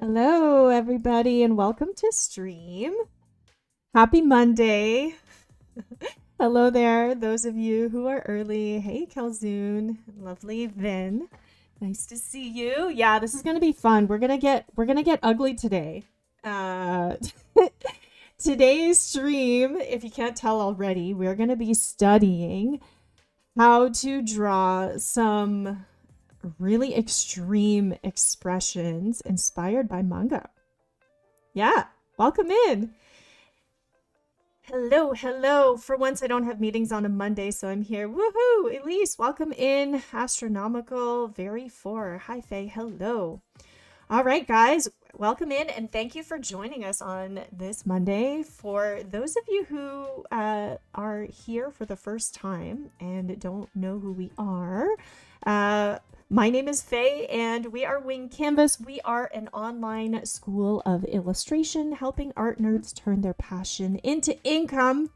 Hello, everybody, and welcome to stream. Happy Monday. Hello there, those of you who are early. Hey, Kelzoon. Lovely Vin. Nice to see you. Yeah, this is gonna be fun. We're gonna get ugly today. Uh Today's stream, if you can't tell already, we're gonna be studying how to draw some really extreme expressions inspired by manga. Yeah, welcome in. Hello, hello. For once, I don't have meetings on a Monday, so I'm here. Woohoo! Elise, welcome in. Astronomical, very four. Hi, Faye. Hello. All right, guys, welcome in, and thank you for joining us on this Monday. For those of you who are here for the first time and don't know who we are, my name is Faye, and we are Wing Canvas. We are an online school of illustration, helping art nerds turn their passion into income.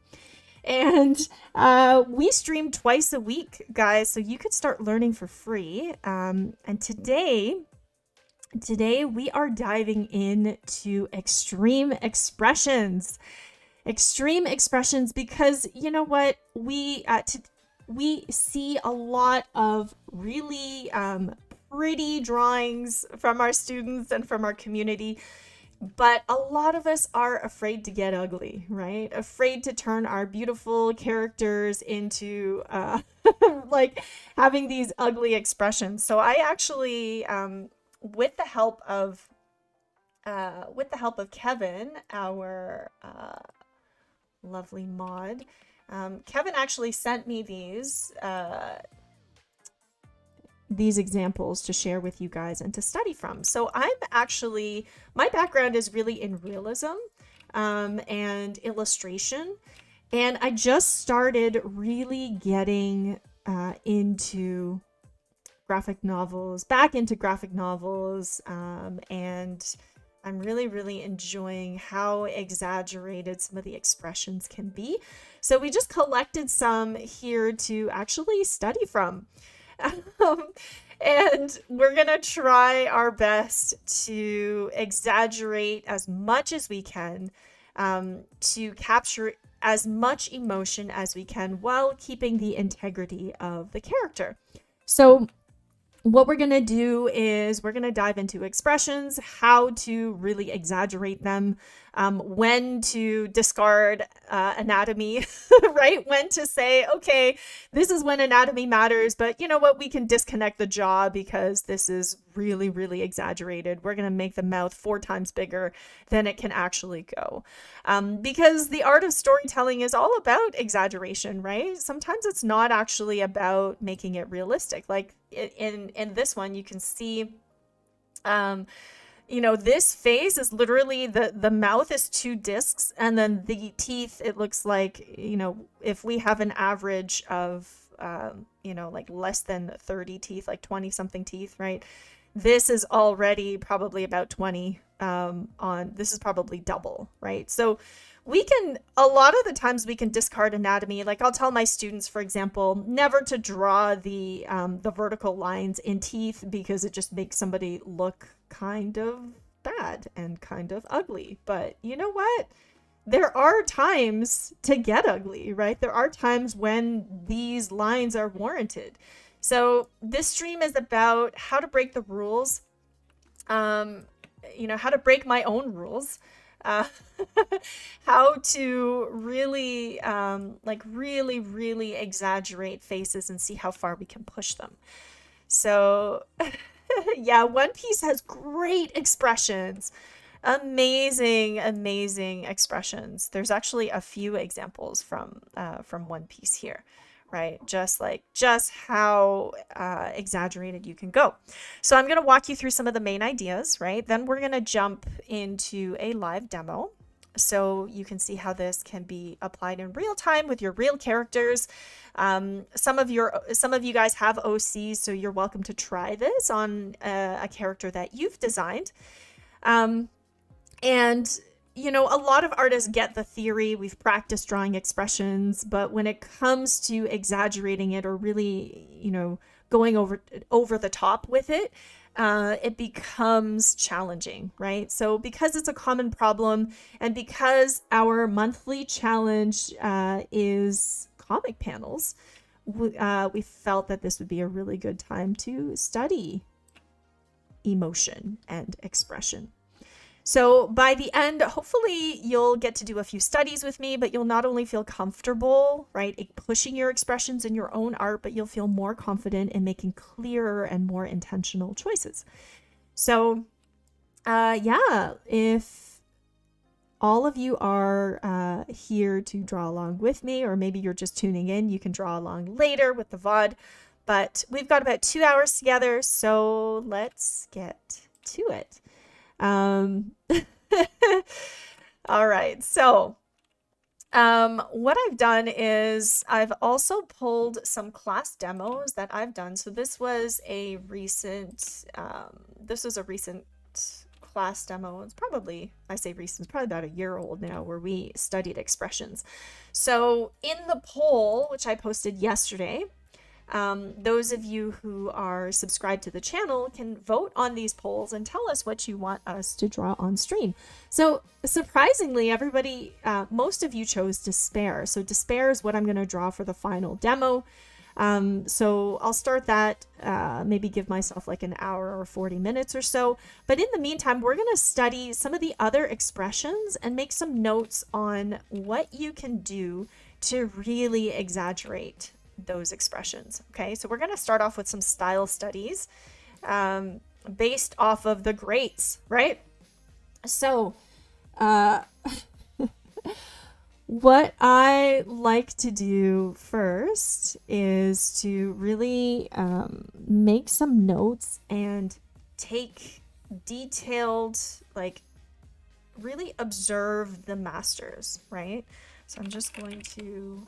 And we stream twice a week, guys, so you could start learning for free. And today we are diving into extreme expressions. Extreme expressions, because you know what? We see a lot of really pretty drawings from our students and from our community, but a lot of us are afraid to get ugly, right? Afraid to turn our beautiful characters into like having these ugly expressions. So I actually, with the help of Kevin, our lovely mod, Kevin actually sent me these examples to share with you guys and to study from. So my background is really in realism and illustration, and I just started really getting into graphic novels, and I'm really enjoying how exaggerated some of the expressions can be. So we just collected some here to actually study from. And we're gonna try our best to exaggerate as much as we can, to capture as much emotion as we can while keeping the integrity of the character. So what we're going to do is we're going to dive into expressions, how to really exaggerate them, when to discard anatomy, right? When to say, okay, this is when anatomy matters, but you know what? We can disconnect the jaw because this is really exaggerated. We're going to make the mouth 4 times bigger than it can actually go. Because the art of storytelling is all about exaggeration, right? Sometimes it's not actually about making it realistic. Like in this one, you can see, this face is literally the mouth is 2 discs, and then the teeth, it looks like, if we have an average of, like less than 30 teeth, like 20 something teeth, right? This is already probably about 20 this is probably double, right? So a lot of the times we can discard anatomy. Like I'll tell my students, for example, never to draw the vertical lines in teeth, because it just makes somebody look kind of bad and kind of ugly. But you know what? There are times to get ugly, right? There are times when these lines are warranted. So this stream is about how to break the rules, how to break my own rules, how to really, really exaggerate faces and see how far we can push them. So yeah, One Piece has great expressions. Amazing expressions. There's actually a few examples from One Piece here, right? Just how exaggerated you can go. So I'm going to walk you through some of the main ideas, right? Then we're going to jump into a live demo, so you can see how this can be applied in real time with your real characters. Some of you guys have OCs, so you're welcome to try this on a character that you've designed. And a lot of artists get the theory. We've practiced drawing expressions, but when it comes to exaggerating it or really, going over the top with it, it becomes challenging, right? So because it's a common problem and because our monthly challenge is comic panels, we felt that this would be a really good time to study emotion and expression. So by the end, hopefully you'll get to do a few studies with me, but you'll not only feel comfortable, right, pushing your expressions in your own art, but you'll feel more confident in making clearer and more intentional choices. So yeah, if all of you are here to draw along with me, or maybe you're just tuning in, you can draw along later with the VOD, but we've got about 2 hours together, so let's get to it. All right. So, what I've done is I've also pulled some class demos that I've done. So this was a recent, class demo. It's probably, I say recent, it's probably about a year old now, where we studied expressions. So in the poll, which I posted yesterday, those of you who are subscribed to the channel can vote on these polls and tell us what you want us to draw on stream. So surprisingly, everybody, most of you chose despair. So despair is what I'm going to draw for the final demo. So I'll start that, maybe give myself like an hour or 40 minutes or so. But in the meantime, we're going to study some of the other expressions and make some notes on what you can do to really exaggerate those expressions. Okay, so we're going to start off with some style studies based off of the greats, right? So what I like to do first is to really make some notes and take detailed, like really observe the masters, right? So I'm just going to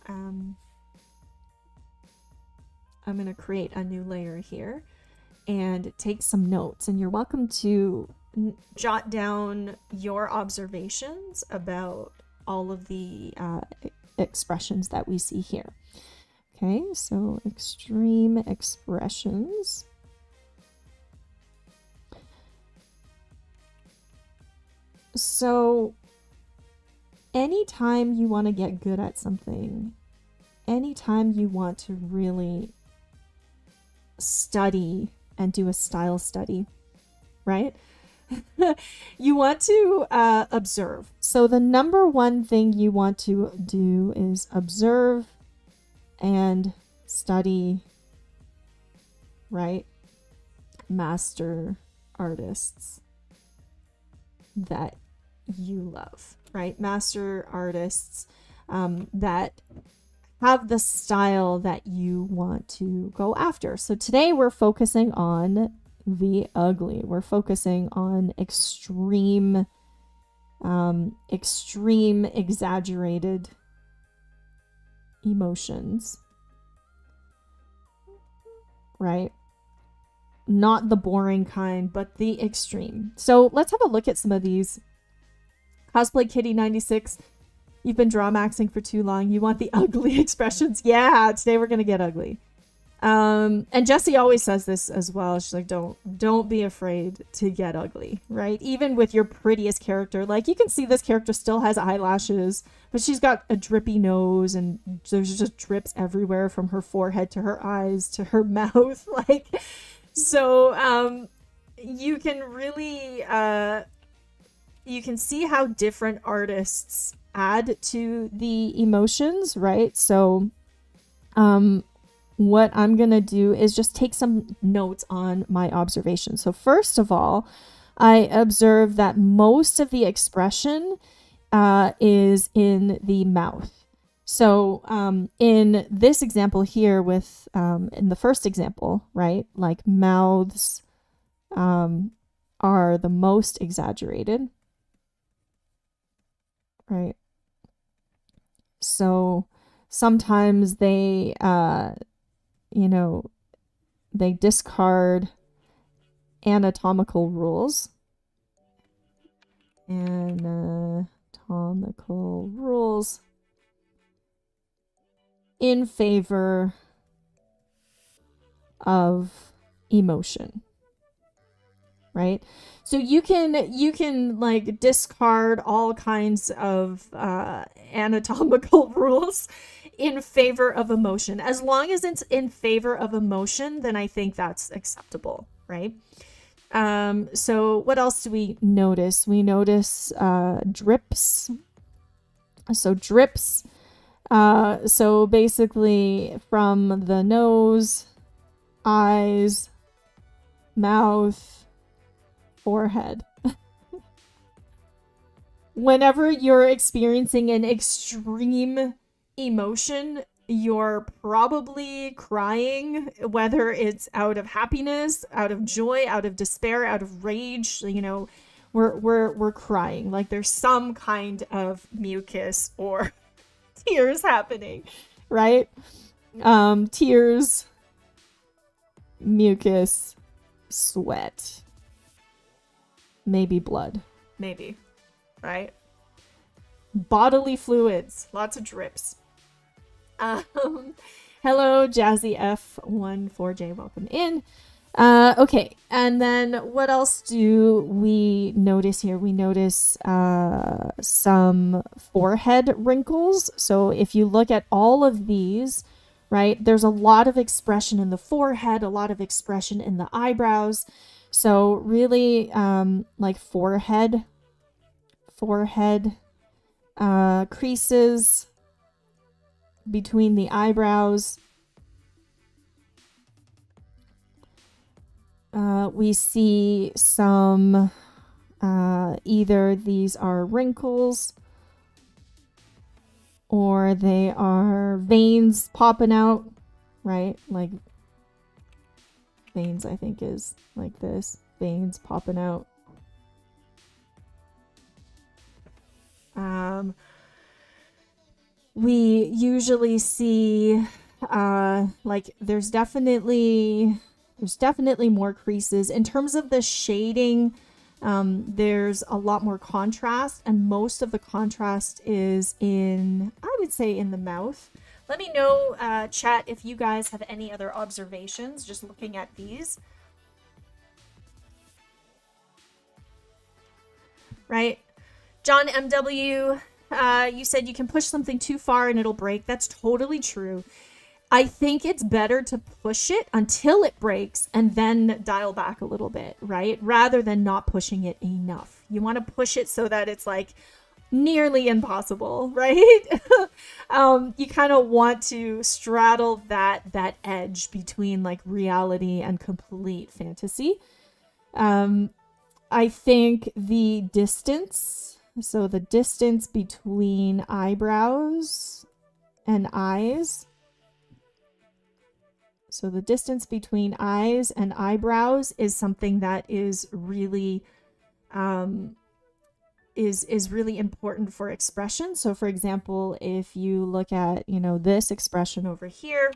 I'm going to create a new layer here and take some notes, and you're welcome to jot down your observations about all of the expressions that we see here. Okay, so extreme expressions. So anytime you want to get good at something, anytime you want to really study and do a style study, right? You want to observe. So the number one thing you want to do is observe and study, right? Master artists that you love, right? Master artists that have the style that you want to go after. So today we're focusing on the ugly. We're focusing on extreme exaggerated emotions, right? Not the boring kind, but the extreme. So let's have a look at some of these. Cosplay Kitty 96. You've been draw maxing for too long. You want the ugly expressions. Yeah, today we're gonna get ugly. And Jessie always says this as well. She's like, don't be afraid to get ugly, right? Even with your prettiest character, like you can see this character still has eyelashes, but she's got a drippy nose and there's just drips everywhere from her forehead to her eyes to her mouth. Like, so you can really you can see how different artists add to the emotions, right? So what I'm gonna do is just take some notes on my observation. So first of all, I observe that most of the expression is in the mouth. So in this example here with in the first example, right, like mouths are the most exaggerated, right? So sometimes they you know, they discard anatomical rules. Anatomical rules in favor of emotion. right? So you can like discard all kinds of anatomical rules in favor of emotion. As long as it's in favor of emotion, then I think that's acceptable, right? So what else do we notice? We notice drips. So drips. So basically from the nose, eyes, mouth, forehead. Whenever you're experiencing an extreme emotion, you're probably crying, whether it's out of happiness, out of joy, out of despair, out of rage. You know, we're crying. Like there's some kind of mucus or tears happening, right? Tears, mucus, sweat, maybe blood, maybe, right? Bodily fluids, lots of drips. Hello, Jazzy F14J, welcome in. Okay, and then what else do we notice here? We notice some forehead wrinkles. So if you look at all of these, right, there's a lot of expression in the forehead, a lot of expression in the eyebrows. So really, like forehead creases between the eyebrows. We see some, either these are wrinkles or they are veins popping out, right? Like veins, I think, is like this, veins popping out. We usually see, like there's definitely more creases. In terms of the shading, there's a lot more contrast, and most of the contrast is in, I would say, in the mouth. Let me know, chat, if you guys have any other observations just looking at these. Right? John MW, you said you can push something too far and it'll break. That's totally true. I think it's better to push it until it breaks and then dial back a little bit, right? Rather than not pushing it enough. You want to push it so that it's like nearly impossible, right? You kind of want to straddle that edge between like reality and complete fantasy. I think the distance, so the distance between eyebrows and eyes. So the distance between eyes and eyebrows is something that is really is really important for expression. So for example, if you look at, you know, this expression over here,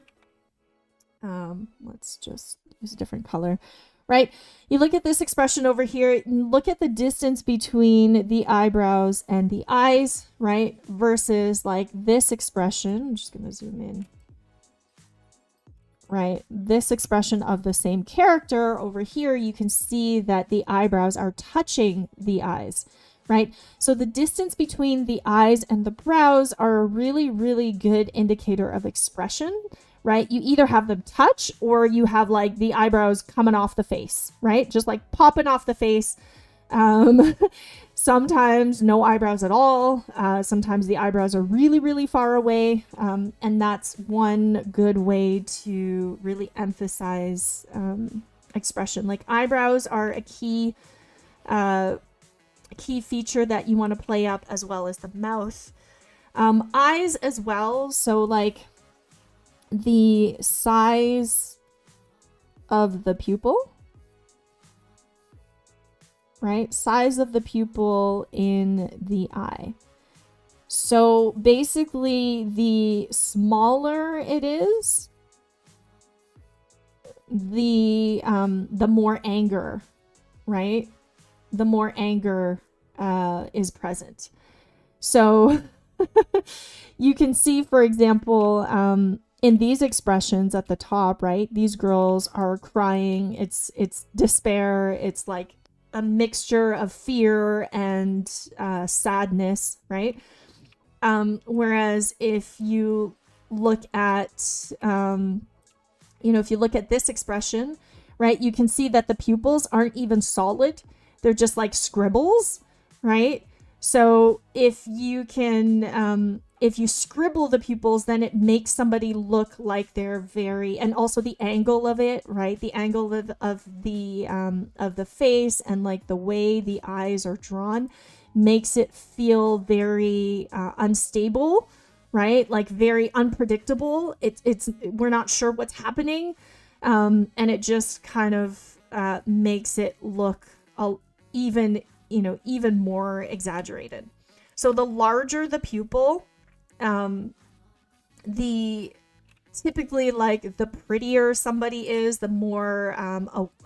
let's just use a different color, right? You look at this expression over here, look at the distance between the eyebrows and the eyes, right? Versus like this expression, I'm just gonna zoom in. Right, this expression of the same character over here, you can see that the eyebrows are touching the eyes, right? So the distance between the eyes and the brows are a really, really good indicator of expression, right? You either have them touch or you have like the eyebrows coming off the face, right? Just like popping off the face. Sometimes no eyebrows at all. Sometimes the eyebrows are really, really far away. And that's one good way to really emphasize expression. Like eyebrows are a key feature that you want to play up, as well as the mouth. Eyes as well. So like the size of the pupil. Right? Size of the pupil in the eye. So basically, the smaller it is, the more anger, right? The more anger is present. So you can see, for example, in these expressions at the top, right? These girls are crying. It's despair. It's like a mixture of fear and sadness, right? Whereas if you look at, if you look at this expression, right, you can see that the pupils aren't even solid. They're just like scribbles, right? So if you can, if you scribble the pupils, then it makes somebody look like they're very, and also the angle of it, right? The angle of the face and like the way the eyes are drawn makes it feel very unstable, right? Like very unpredictable. It's we're not sure what's happening, and it just kind of makes it look even more exaggerated. So the larger the pupil, the typically like the prettier somebody is, the more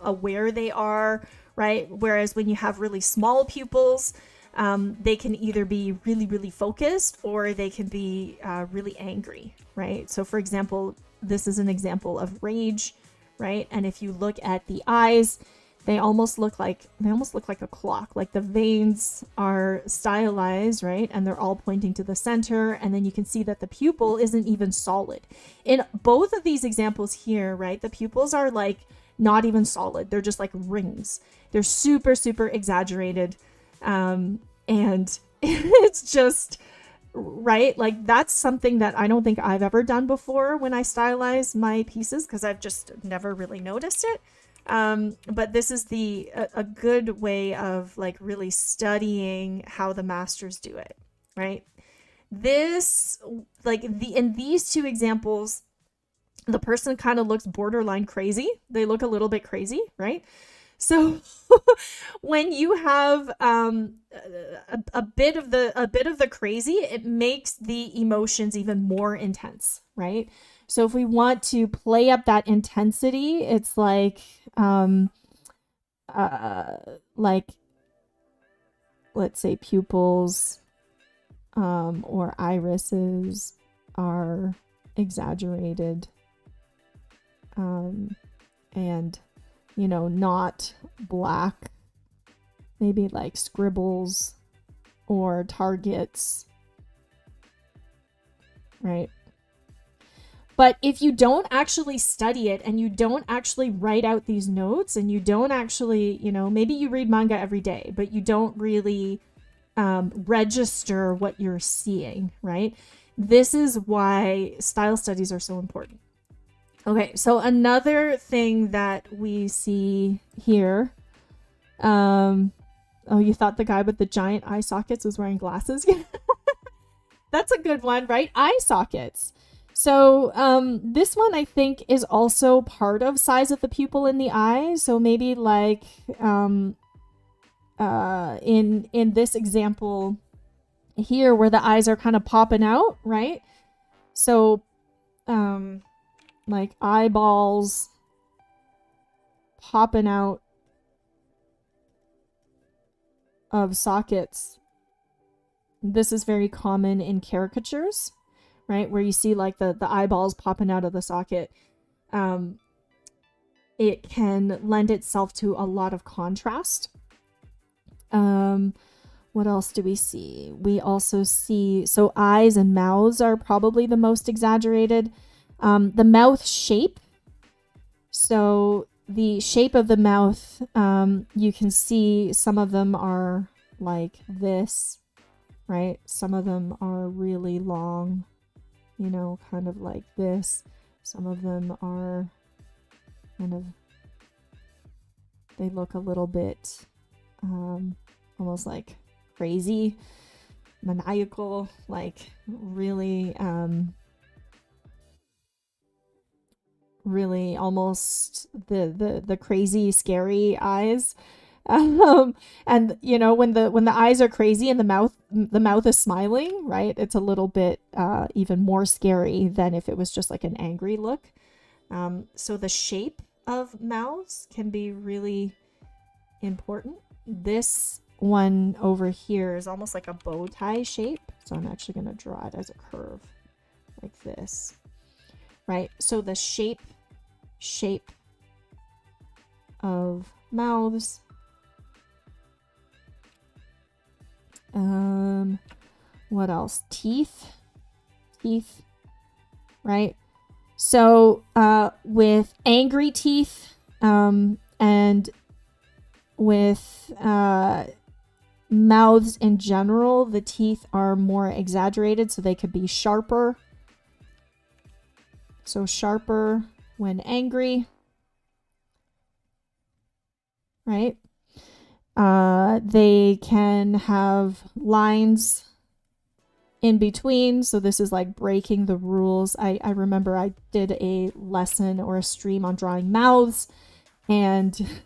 aware they are, right? Whereas when you have really small pupils, they can either be really, really focused or they can be really angry, right? So for example, this is an example of rage, right? And if you look at the eyes, they almost look like a clock. Like the veins are stylized, right? And they're all pointing to the center. And then you can see that the pupil isn't even solid. In both of these examples here, right, the pupils are like not even solid. They're just like rings. They're super, super exaggerated. And it's just, right, like that's something that I don't think I've ever done before when I stylize my pieces, because I've just never really noticed it. But this is a good way of like really studying how the masters do it, right? This, like in these two examples, the person kind of looks borderline crazy. They look a little bit crazy, right? So when you have a bit of the crazy, it makes the emotions even more intense, right? So if we want to play up that intensity, it's like let's say pupils or irises are exaggerated, and not black, maybe like scribbles or targets, right? But if you don't actually study it and you don't actually write out these notes and you don't actually, maybe you read manga every day, but you don't really register what you're seeing, right? This is why style studies are so important. Okay, so another thing that we see here, oh, you thought the guy with the giant eye sockets was wearing glasses? That's a good one, right? Eye sockets. So this one I think is also part of size of the pupil in the eye. So maybe like in this example here where the eyes are kind of popping out, right? So like eyeballs popping out of sockets. This is very common in caricatures, right? Where you see like the eyeballs popping out of the socket. It can lend itself to a lot of contrast. What else do we see? We also see, so eyes and mouths are probably the most exaggerated. The mouth shape. So the shape of the mouth, you can see some of them are like this, right? Some of them are really long, kind of like this. Some of them are kind of, they look a little bit almost like crazy, maniacal, like really really almost the crazy scary eyes. And when the eyes are crazy and the mouth is smiling, right, it's a little bit even more scary than if it was just like an angry look. So the shape of mouths can be really important. This one over here is almost like a bow tie shape, so I'm actually going to draw it as a curve like this, right? So the shape of mouths What else? Teeth, right? So with angry teeth, and with mouths in general, the teeth are more exaggerated, so they could be sharper. So sharper when angry, right? They can have lines in between, so this is like breaking the rules. I remember I did a lesson or a stream on drawing mouths, and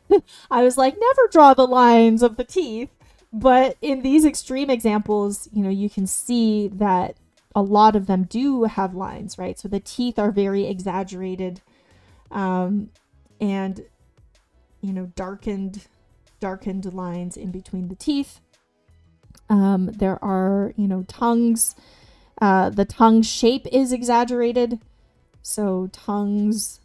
I was like, never draw the lines of the teeth. But in these extreme examples, you know, you can see that a lot of them do have lines, right? So the teeth are very exaggerated, and, you know, darkened lines in between the teeth. There are, you know, tongues. The tongue shape is exaggerated. So tongues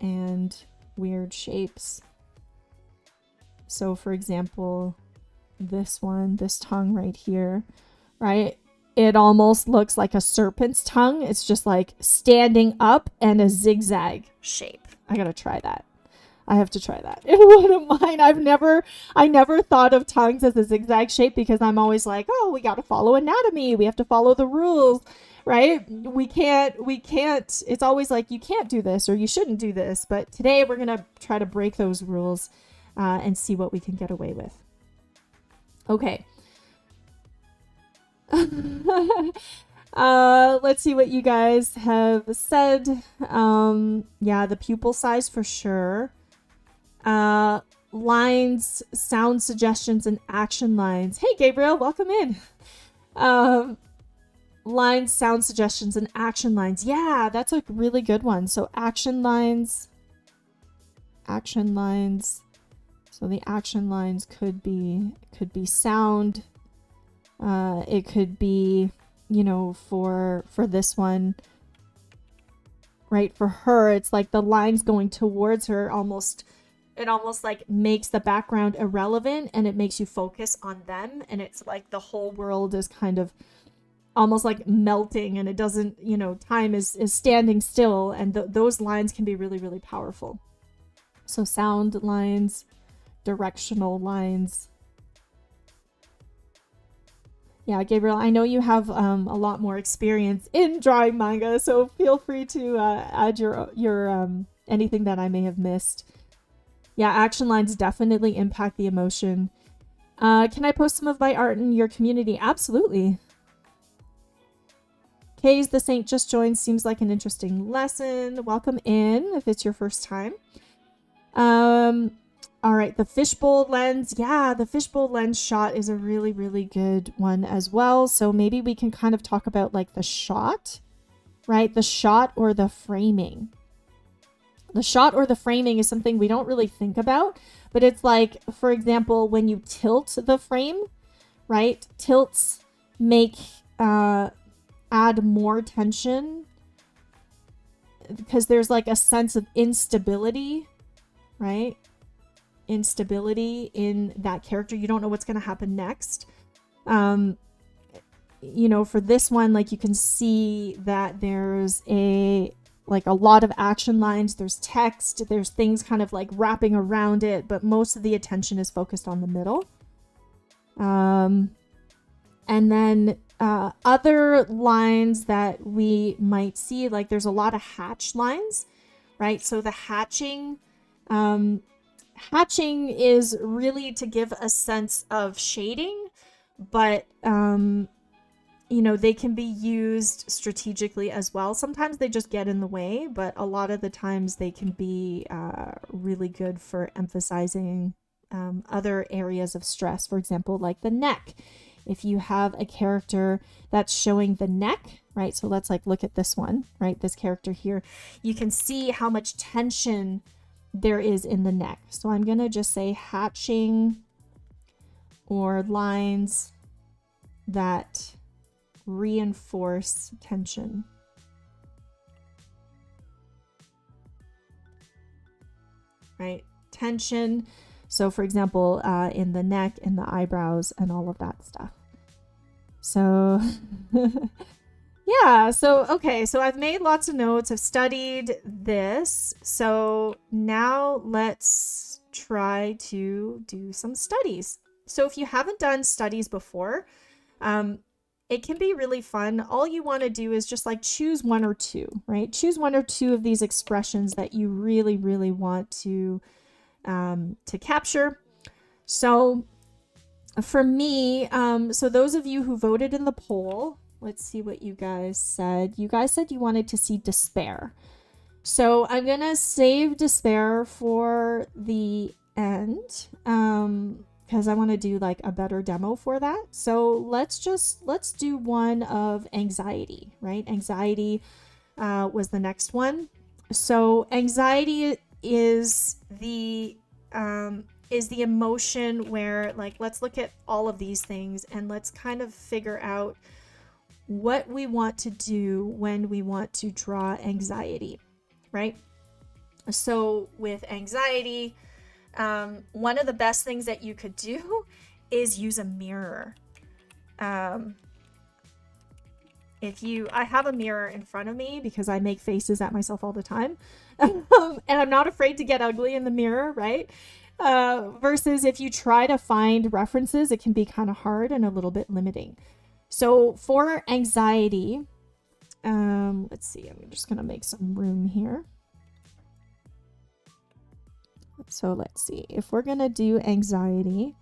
and weird shapes. So for example, this tongue right here, right? It almost looks like a serpent's tongue. It's just like standing up and a zigzag shape. I gotta try that. I have to try that. In one of mine, I never thought of tongues as a zigzag shape because I'm always like, oh, we got to follow anatomy. We have to follow the rules, right? We can't, it's always like, you can't do this or you shouldn't do this. But today we're going to try to break those rules and see what we can get away with. Okay. Let's see what you guys have said. Yeah, the pupil size for sure. Lines, sound suggestions, and action lines. Hey, Gabriel, welcome in. Lines, sound suggestions, and action lines. Yeah, that's a really good one. So action lines. So the action lines could be sound. It could be, you know, for this one, right? For her, it's like the lines going towards her it almost like makes the background irrelevant and it makes you focus on them. And it's like the whole world is kind of almost like melting and it doesn't, you know, time is standing still. And those lines can be really, really powerful. So sound lines, directional lines. Yeah, Gabriel, I know you have a lot more experience in drawing manga, so feel free to add your anything that I may have missed. Yeah, action lines definitely impact the emotion. Can I post some of my art in your community? Absolutely. Kay's the Saint just joined. Seems like an interesting lesson. Welcome in if it's your first time. All right, the fishbowl lens. Yeah, the fishbowl lens shot is a really, really good one as well. So maybe we can kind of talk about like the shot, right? The shot or the framing. The shot or the framing is something we don't really think about, but it's like, for example, when you tilt the frame, right? Tilts make, add more tension because there's like a sense of instability, right? Instability in that character. You don't know what's going to happen next. You know, for this one, like you can see that there's a lot of action lines, there's text, there's things kind of like wrapping around it, but most of the attention is focused on the middle. And then other lines that we might see, like there's a lot of hatch lines, right? So the hatching is really to give a sense of shading, but you know, they can be used strategically as well. Sometimes they just get in the way, but a lot of the times they can be really good for emphasizing other areas of stress. For example, like the neck. If you have a character that's showing the neck, right? So let's like look at this one, right? This character here. You can see how much tension there is in the neck. So I'm going to just say hatching or lines that reinforce tension. Right? Tension. So for example, in the neck, in the eyebrows, and all of that stuff. So yeah, so okay, so I've made lots of notes. I've studied this. So now let's try to do some studies. So if you haven't done studies before, it can be really fun. All you want to do is just like choose one or two, right? Choose one or two of these expressions that you really, really want to capture. So for me, so those of you who voted in the poll, let's see what you guys said. You guys said you wanted to see despair. So I'm going to save despair for the end. Because I want to do like a better demo for that. So let's do one of anxiety, right? Anxiety was the next one. So anxiety is the emotion where, like, let's look at all of these things and let's kind of figure out what we want to do when we want to draw anxiety, right? So with anxiety, one of the best things that you could do is use a mirror. I have a mirror in front of me because I make faces at myself all the time. And I'm not afraid to get ugly in the mirror, right? Versus if you try to find references, it can be kind of hard and a little bit limiting. So for anxiety, let's see, I'm just going to make some room here. So let's see, if we're going to do anxiety,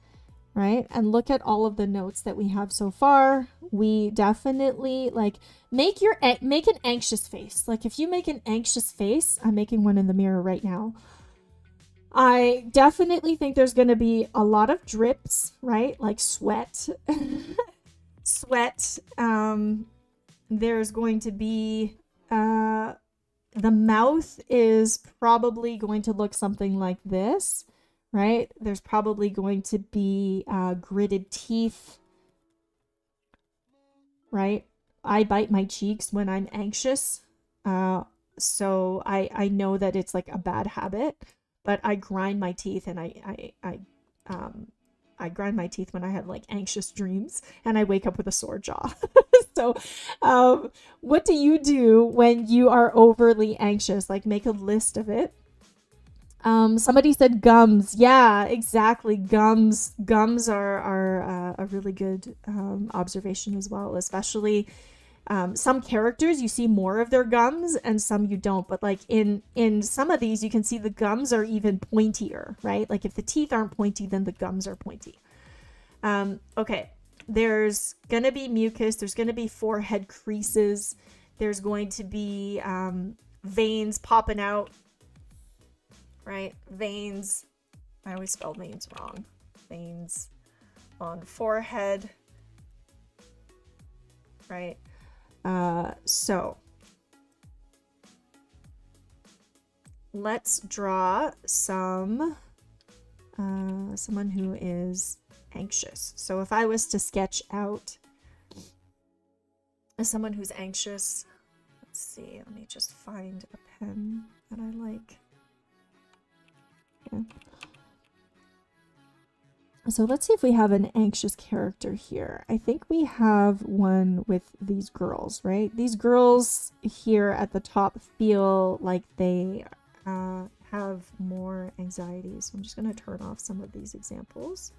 right, and look at all of the notes that we have so far, we definitely like make an anxious face. Like if you make an anxious face, I'm making one in the mirror right now. I definitely think there's going to be a lot of drips, right? Like sweat, sweat. There's going to be, the mouth is probably going to look something like this, right? There's probably going to be gritted teeth, right? I bite my cheeks when I'm anxious. So I know that it's like a bad habit, but I grind my teeth and I grind my teeth when I have like anxious dreams and I wake up with a sore jaw. So what do you do when you are overly anxious? Like make a list of it. Somebody said gums. Yeah, exactly. Gums are a really good observation as well, especially some characters you see more of their gums and some you don't, but like in some of these you can see the gums are even pointier, right? Like if the teeth aren't pointy, then the gums are pointy. Okay, there's gonna be mucus, there's gonna be forehead creases, there's going to be veins popping out, right? Veins, I always spell veins wrong. Veins on forehead, right? So let's draw someone who is anxious. So if I was to sketch out someone who's anxious, let's see, let me just find a pen that I like. Okay. So let's see if we have an anxious character here. I think we have one with these girls, right? These girls here at the top feel like they have more anxiety. So I'm just going to turn off some of these examples.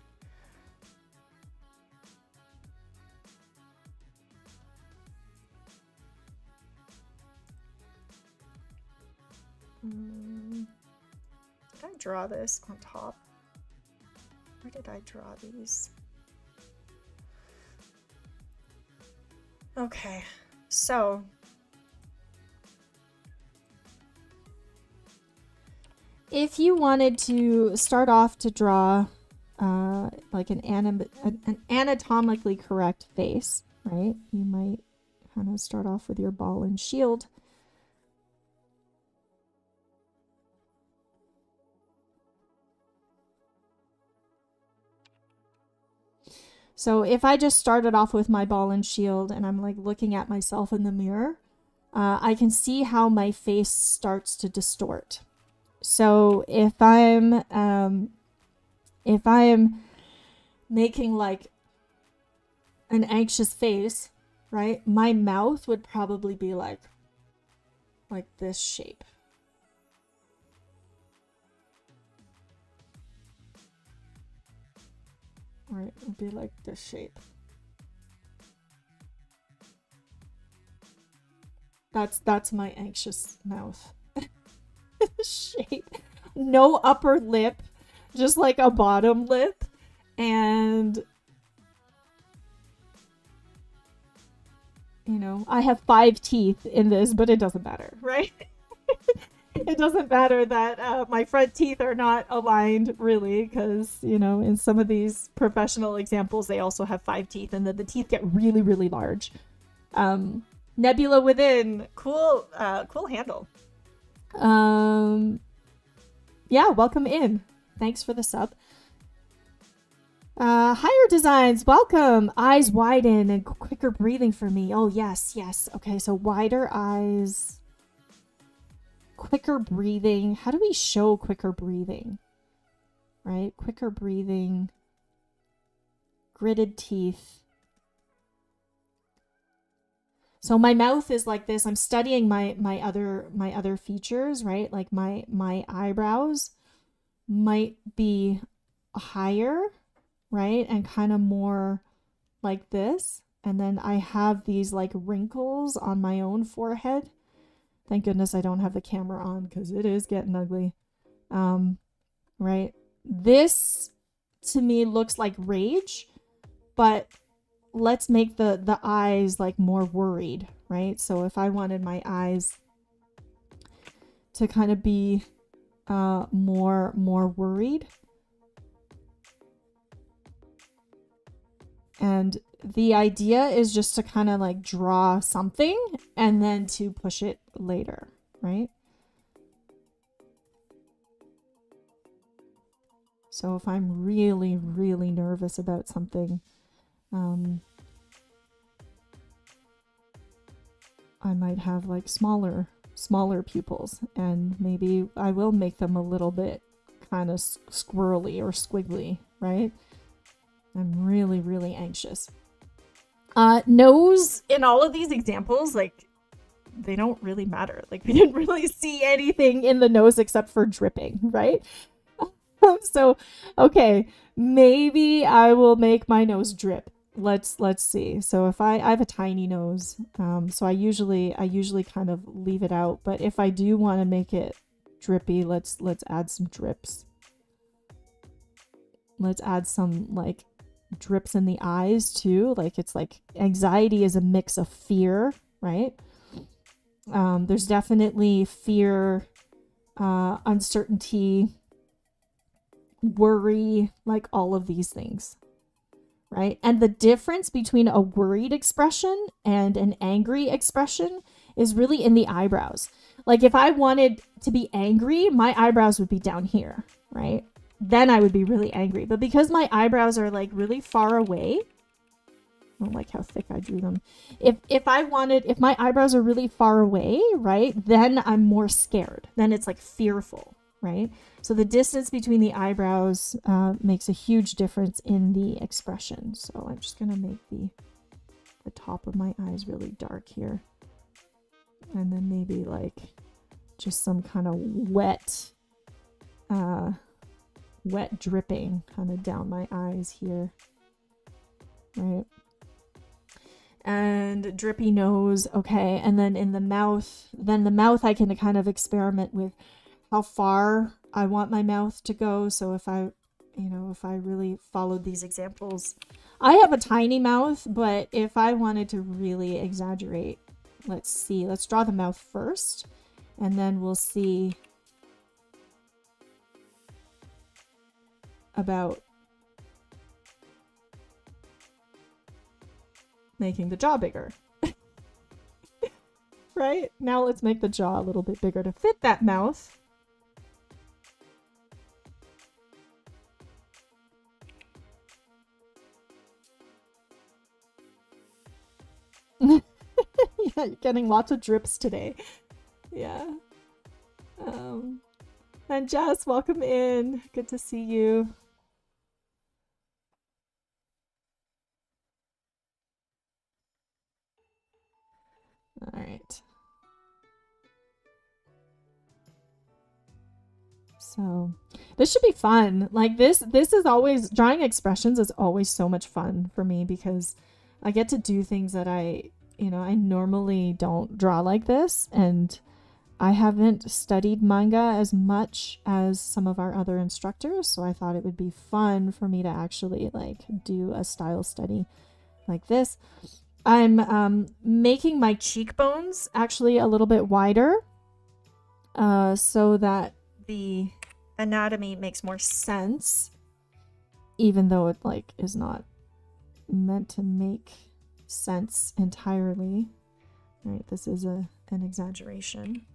Did I draw this on top? Where did I draw these? Okay, so if you wanted to start off to draw like an anatomically correct face, right? You might kind of start off with your ball and shield. So if I just started off with my ball and shield and I'm like looking at myself in the mirror, I can see how my face starts to distort. So if I'm If I am making like an anxious face, right, my mouth would probably be like this shape. Right, it would be like this shape. That's my anxious mouth shape. No upper lip, just like a bottom lip, and you know, I have 5 teeth in this, but it doesn't matter, right? It doesn't matter that my front teeth are not aligned, really, because, you know, in some of these professional examples, they also have 5 teeth, and then the teeth get really, really large. Nebula Within, cool handle. Yeah, welcome in. Thanks for the sub. Higher Designs, welcome. Eyes widen and quicker breathing for me. Oh, yes. Okay, so wider eyes, quicker breathing. How do we show quicker breathing? Right? Quicker breathing, gritted teeth. So my mouth is like this. I'm studying my other features, right? Like my eyebrows might be higher, right? And kind of more like this. And then I have these like wrinkles on my own forehead. Thank goodness I don't have the camera on because it is getting ugly. Right? This to me looks like rage, but let's make the eyes like more worried, right? So if I wanted my eyes to kind of be more worried, and the idea is just to kind of like draw something and then to push it later, right? So if I'm really, really nervous about something, I might have like smaller pupils, and maybe I will make them a little bit kind of squirrely or squiggly, right? I'm really, really anxious. Nose in all of these examples, like, they don't really matter. Like, we didn't really see anything in the nose except for dripping, right? So, okay, maybe I will make my nose drip. Let's see. So if I have a tiny nose, so I usually kind of leave it out. But if I do want to make it drippy, let's add some drips. Let's add some like drips in the eyes too. Like, it's like anxiety is a mix of fear, right? There's definitely fear, uncertainty, worry, like all of these things, right? And the difference between a worried expression and an angry expression is really in the eyebrows. Like, if I wanted to be angry, my eyebrows would be down here, right? Then I would be really angry. But because my eyebrows are like really far away, I don't like how thick I drew them. If my eyebrows are really far away, right, then I'm more scared. Then it's like fearful, right? So the distance between the eyebrows makes a huge difference in the expression. So I'm just gonna make the top of my eyes really dark here, and then maybe like just some kind of wet dripping kind of down my eyes here, right? And drippy nose. Okay, and then in the mouth, I can kind of experiment with how far I want my mouth to go. So if I really followed these examples, I have a tiny mouth, but if I wanted to really exaggerate, let's draw the mouth first, and then we'll see about making the jaw bigger. Right? Now let's make the jaw a little bit bigger to fit that mouth. Yeah, you're getting lots of drips today. Yeah. And Jess, welcome in. Good to see you. All right. So this should be fun. Like this is always, drawing expressions is always so much fun for me because I get to do things that I normally don't draw like this, and I haven't studied manga as much as some of our other instructors, so I thought it would be fun for me to actually like do a style study like this. I'm making my cheekbones actually a little bit wider so that the anatomy makes more sense, even though it like is not meant to make sense entirely. Right, this is an exaggeration,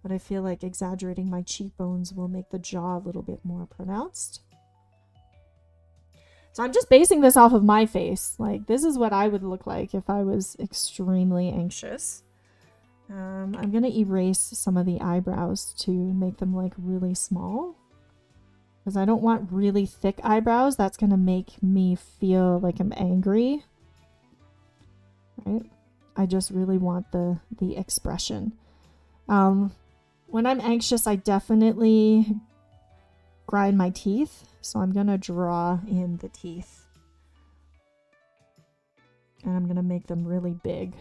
but I feel like exaggerating my cheekbones will make the jaw a little bit more pronounced. So I'm just basing this off of my face. Like, this is what I would look like if I was extremely anxious. I'm gonna erase some of the eyebrows to make them like really small, because I don't want really thick eyebrows. That's gonna make me feel like I'm angry. Right? I just really want the expression. When I'm anxious, I definitely grind my teeth. So I'm gonna draw in the teeth. And I'm gonna make them really big.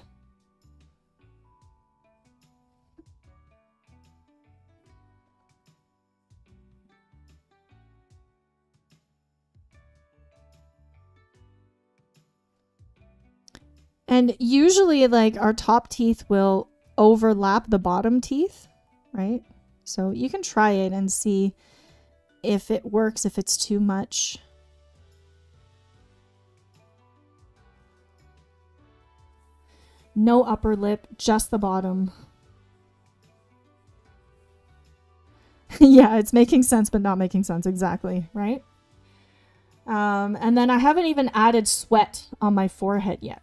And usually, like, our top teeth will overlap the bottom teeth, right? So you can try it and see if it works, if it's too much. No upper lip, just the bottom. Yeah, it's making sense, but not making sense. Exactly, right? And then I haven't even added sweat on my forehead yet.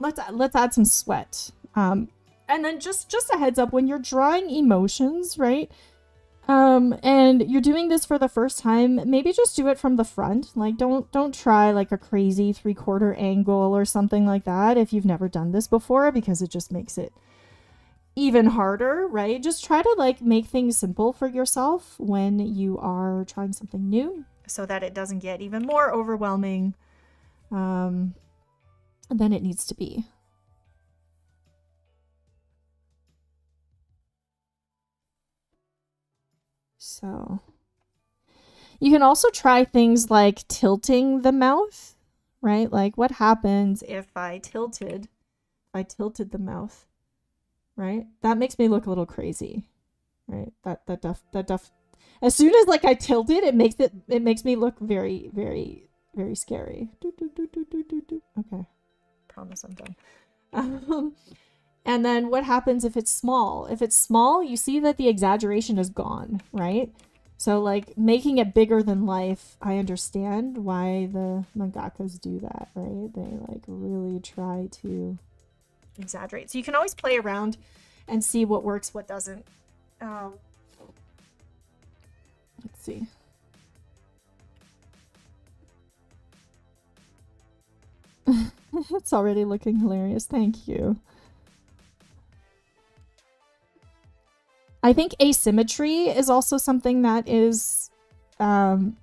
Let's add some sweat. And then just a heads up, when you're drawing emotions, right? And you're doing this for the first time, maybe just do it from the front. Like, don't try like a crazy 3/4 angle or something like that if you've never done this before, because it just makes it even harder, right? Just try to like make things simple for yourself when you are trying something new, so that it doesn't get even more overwhelming than it needs to be. So you can also try things like tilting the mouth, right? Like, what happens if I tilted the mouth, right? That makes me look a little crazy, right? That as soon as like I tilt it, it makes me look very, very, very scary. Okay. Promise I'm done. And then what happens if it's small? If it's small, you see that the exaggeration is gone, right? So like making it bigger than life, I understand why the mangakas do that, right? They like really try to exaggerate. So you can always play around and see what works, what doesn't. Let's see. It's already looking hilarious. Thank you. I think asymmetry is also something that is that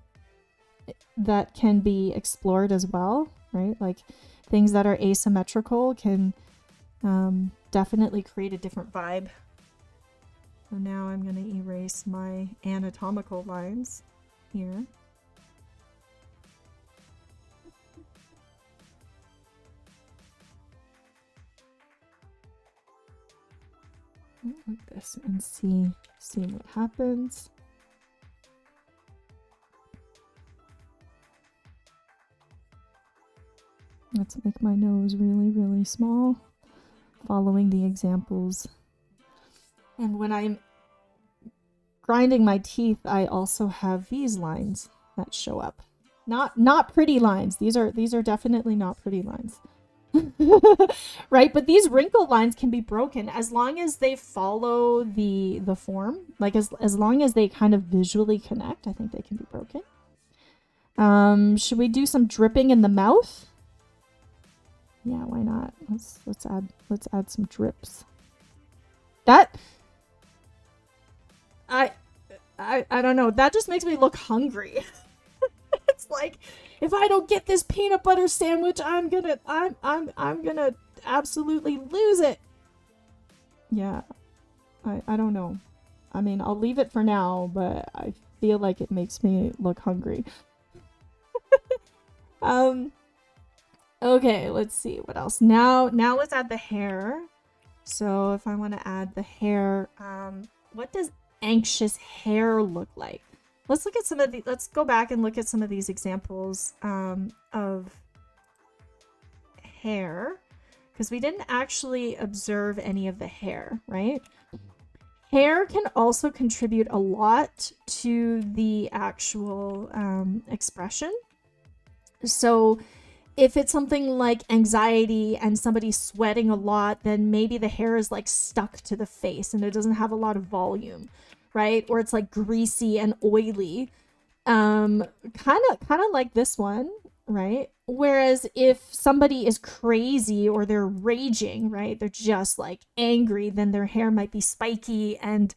can be explored as well, right? Like things that are asymmetrical can definitely create a different vibe. So now I'm going to erase my anatomical lines here. Like this, and see what happens. Let's make my nose really, really small, following the examples. And when I'm grinding my teeth, I also have these lines that show up. Not pretty lines. These are definitely not pretty lines. Right, but these wrinkle lines can be broken as long as they follow the form. Like as long as they kind of visually connect, I think they can be broken. Should we do some dripping in the mouth? Yeah, why not? Let's add some drips. That I don't know. That just makes me look hungry. It's like, if I don't get this peanut butter sandwich, I'm gonna absolutely lose it. Yeah. I don't know. I mean, I'll leave it for now, but I feel like it makes me look hungry. Okay, let's see what else. Now let's add the hair. So if I want to add the hair, what does anxious hair look like? Let's look at some of the, let's go back and look at some of these examples of hair, because we didn't actually observe any of the hair, right? Hair can also contribute a lot to the actual expression. So if it's something like anxiety and somebody's sweating a lot, then maybe the hair is like stuck to the face and it doesn't have a lot of volume, right? Or it's like greasy and oily, kind of like this one, right? Whereas if somebody is crazy or they're raging, right, they're just like angry, then their hair might be spiky and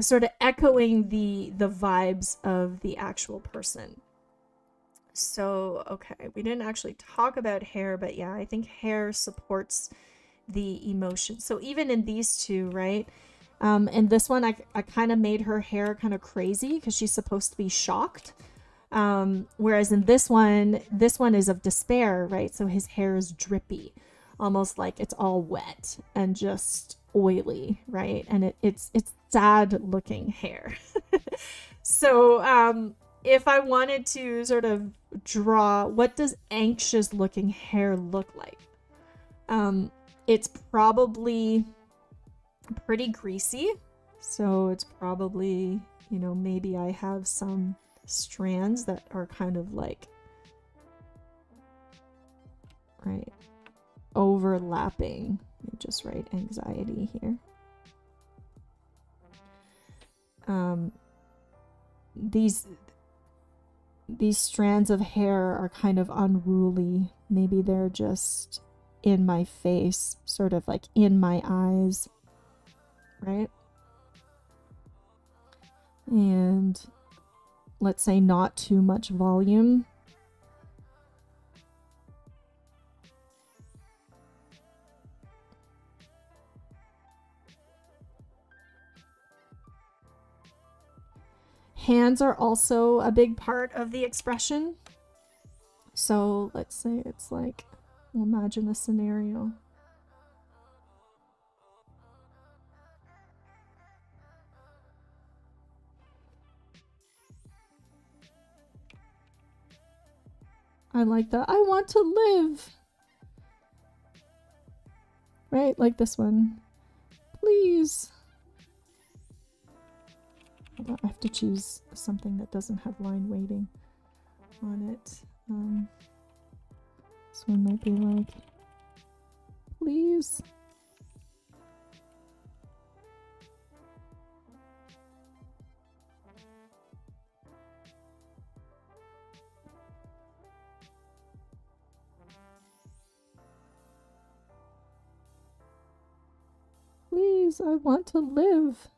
sort of echoing the vibes of the actual person. So, okay, we didn't actually talk about hair, but yeah, I think hair supports the emotion. So even in these two, right? And this one, I kind of made her hair kind of crazy because she's supposed to be shocked. Whereas in this one is of despair, right? So his hair is drippy, almost like it's all wet and just oily, right? And it's sad looking hair. So, if I wanted to sort of draw, what does anxious looking hair look like? It's probably pretty greasy. So it's probably, you know, maybe I have some strands that are kind of like, right, overlapping. Let me just write anxiety here. These strands of hair are kind of unruly. Maybe they're just in my face, sort of like in my eyes, right? And let's say not too much volume. Hands are also a big part of the expression. So let's say it's like, we'll imagine a scenario. I like that. I want to live. Right? Like this one. Please. I have to choose something that doesn't have line weighting on it. This one might be like, please. Please, I want to live.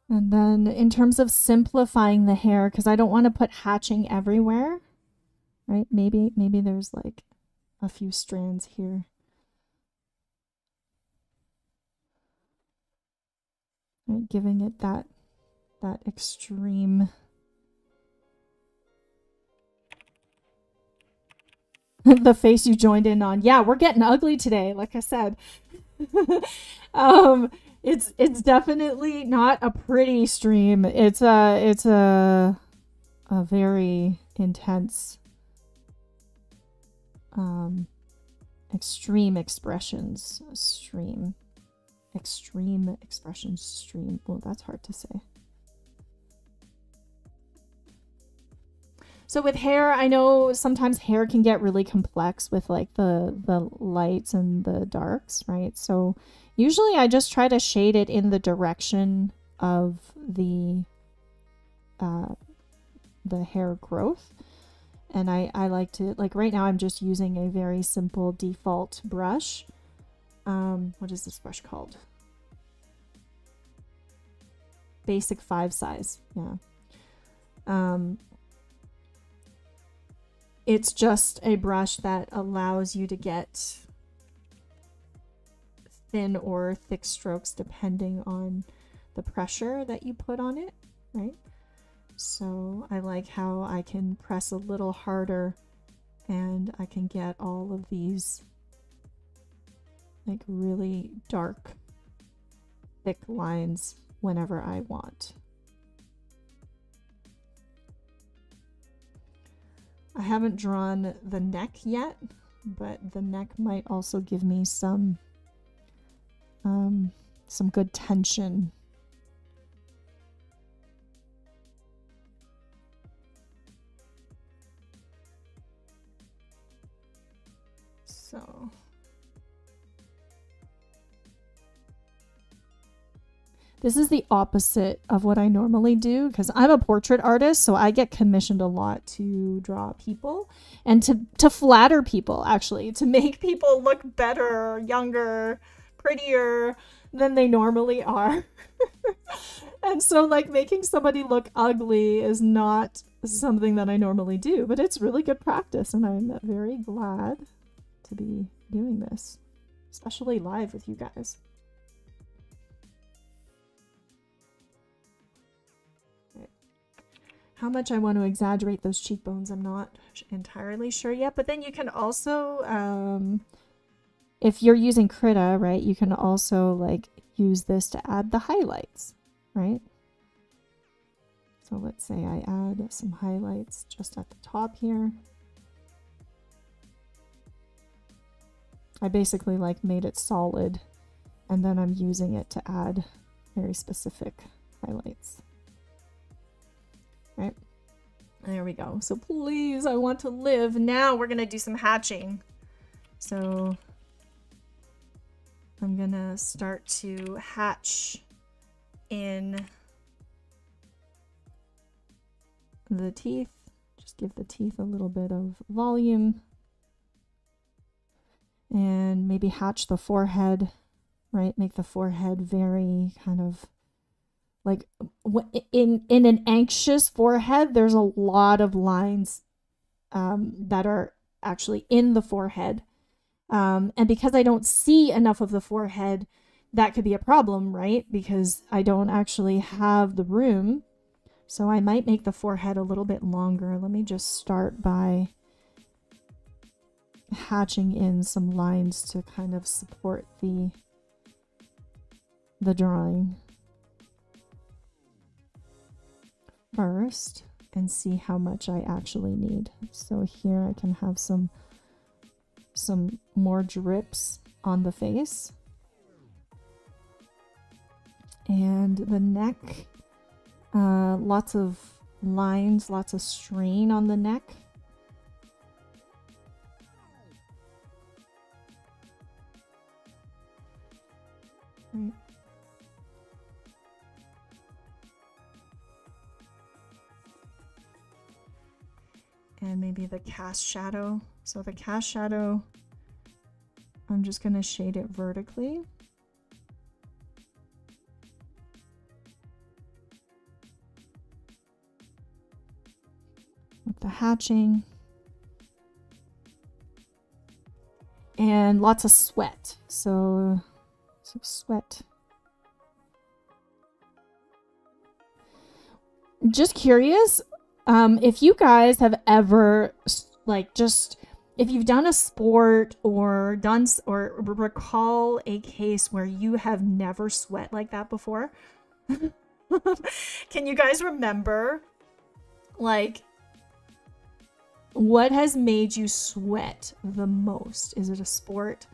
And then in terms of simplifying the hair, because I don't want to put hatching everywhere, right? Maybe there's like a few strands here. Right, giving it that extreme. The face you joined in on. Yeah, we're getting ugly today, like I said. It's definitely not a pretty stream. It's a very intense extreme expressions stream. Extreme expressions stream. Well, that's hard to say. So with hair, I know sometimes hair can get really complex with like the lights and the darks, right? So usually I just try to shade it in the direction of the hair growth. And I like to, like right now I'm just using a very simple default brush. What is this brush called? Basic 5 size, yeah. It's just a brush that allows you to get thin or thick strokes depending on the pressure that you put on it, right? So I like how I can press a little harder and I can get all of these like really dark, thick lines whenever I want. I haven't drawn the neck yet, but the neck might also give me some good tension. So this is the opposite of what I normally do because I'm a portrait artist, so I get commissioned a lot to draw people and to flatter people, actually, to make people look better, younger, prettier than they normally are. And so like making somebody look ugly is not something that I normally do, but it's really good practice and I'm very glad to be doing this, especially live with you guys. How much I want to exaggerate those cheekbones, I'm not entirely sure yet. But then you can also, if you're using KRITA, right, you can also like use this to add the highlights, right? So let's say I add some highlights just at the top here. I basically like made it solid and then I'm using it to add very specific highlights. Right, there we go. So please, I want to live. Now we're gonna do some hatching. So I'm gonna start to hatch in the teeth. Just give the teeth a little bit of volume. And maybe hatch the forehead, right? Make the forehead very kind of like in an anxious forehead, there's a lot of lines that are actually in the forehead. And because I don't see enough of the forehead, that could be a problem, right? Because I don't actually have the room. So I might make the forehead a little bit longer. Let me just start by hatching in some lines to kind of support the drawing first and see how much I actually need. So here I can have some more drips on the face. And the neck, lots of lines, lots of strain on the neck. Right. And maybe the cast shadow. So the cast shadow, I'm just going to shade it vertically. With the hatching. And lots of sweat. So sweat. Just curious. If you guys have ever, like, just, if you've done a sport or done, or recall a case where you have never sweat like that before, can you guys remember, like, what has made you sweat the most? Is it a sport?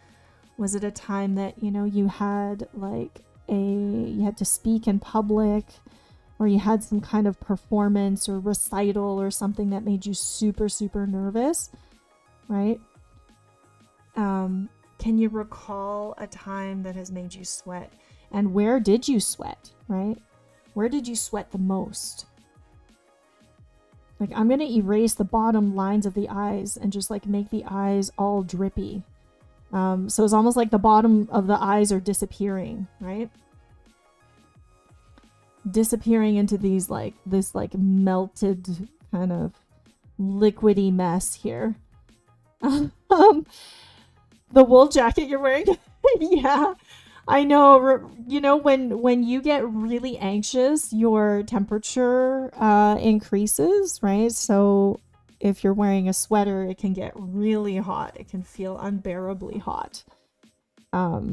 Was it a time that, you know, you had, like, you had to speak in public? or you had some kind of performance or recital or something that made you super, super nervous, right? Can you recall a time that has made you sweat? And where did you sweat, right? Where did you sweat the most? Like, I'm going to erase the bottom lines of the eyes and just like make the eyes all drippy. So it's almost like the bottom of the eyes are disappearing, right? Disappearing into these like, this like melted kind of liquidy mess here. The wool jacket you're wearing? Yeah, I know. You know, when you get really anxious, your temperature increases, right? So if you're wearing a sweater, it can get really hot. It can feel unbearably hot. Yeah.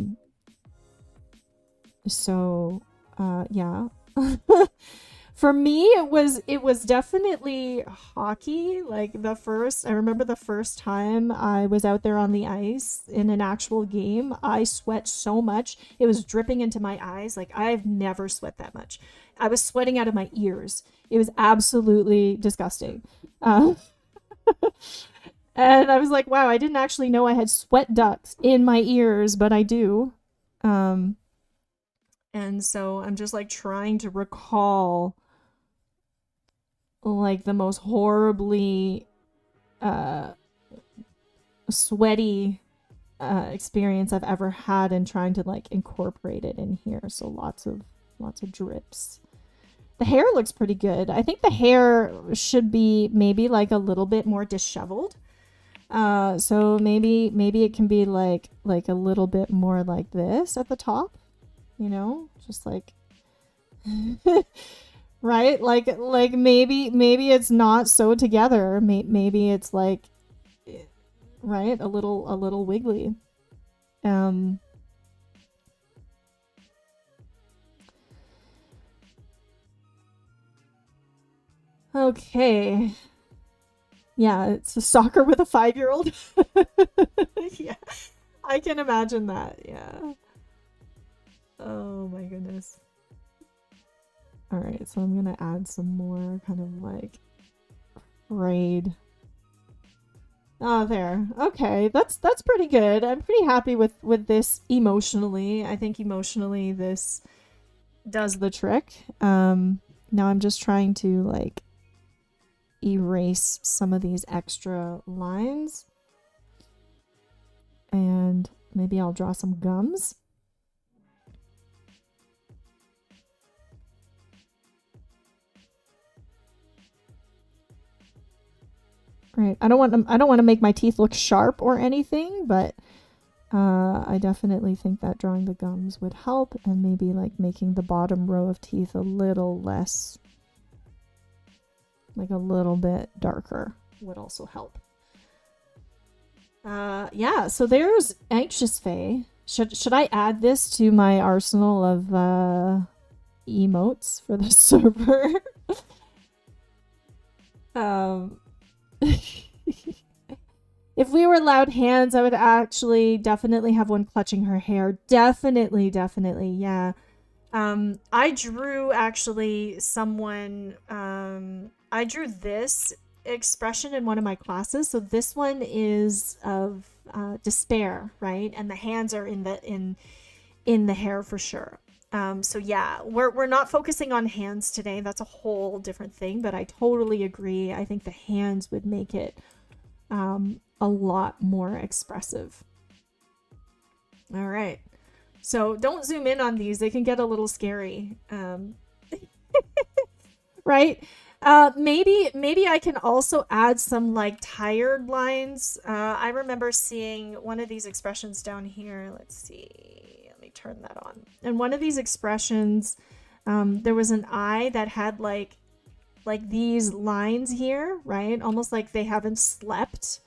For me, it was definitely hockey. Like I remember the first time I was out there on the ice in an actual game, I sweat so much. It was dripping into my eyes. Like, I've never sweat that much. I was sweating out of my ears. It was absolutely disgusting. And I was like, wow, I didn't actually know I had sweat ducts in my ears, but I do. And so I'm just like trying to recall like the most horribly sweaty experience I've ever had, and trying to like incorporate it in here. So lots of drips. The hair looks pretty good. I think the hair should be maybe like a little bit more disheveled. So maybe it can be like a little bit more like this at the top, you know, just like right? Like maybe it's not so together. Maybe it's like, right, a little wiggly. Okay. Yeah, it's a soccer with a 5-year-old. Yeah, I can imagine that. Yeah. Oh my goodness. All right, so I'm gonna add some more kind of like frayed. Oh, there. Okay, that's pretty good. I'm pretty happy with this emotionally. I think emotionally this does the trick. Now I'm just trying to like erase some of these extra lines, and maybe I'll draw some gums. Right. I don't want to make my teeth look sharp or anything, but I definitely think that drawing the gums would help, and maybe like making the bottom row of teeth a little less, like a little bit darker would also help. Yeah, so there's Anxious Fae. Should I add this to my arsenal of emotes for the server? If we were loud hands, I would actually definitely have one clutching her hair. Definitely, yeah. I drew actually someone, I drew this expression in one of my classes. So this one is of despair, right? And the hands are in the hair for sure. So yeah, we're not focusing on hands today. That's a whole different thing, but I totally agree. I think the hands would make it a lot more expressive. All right. So don't zoom in on these. They can get a little scary. Right? Maybe I can also add some like tired lines. I remember seeing one of these expressions down here. Let's see. Let me turn that on. And one of these expressions, there was an eye that had like these lines here, right? Almost like they haven't slept.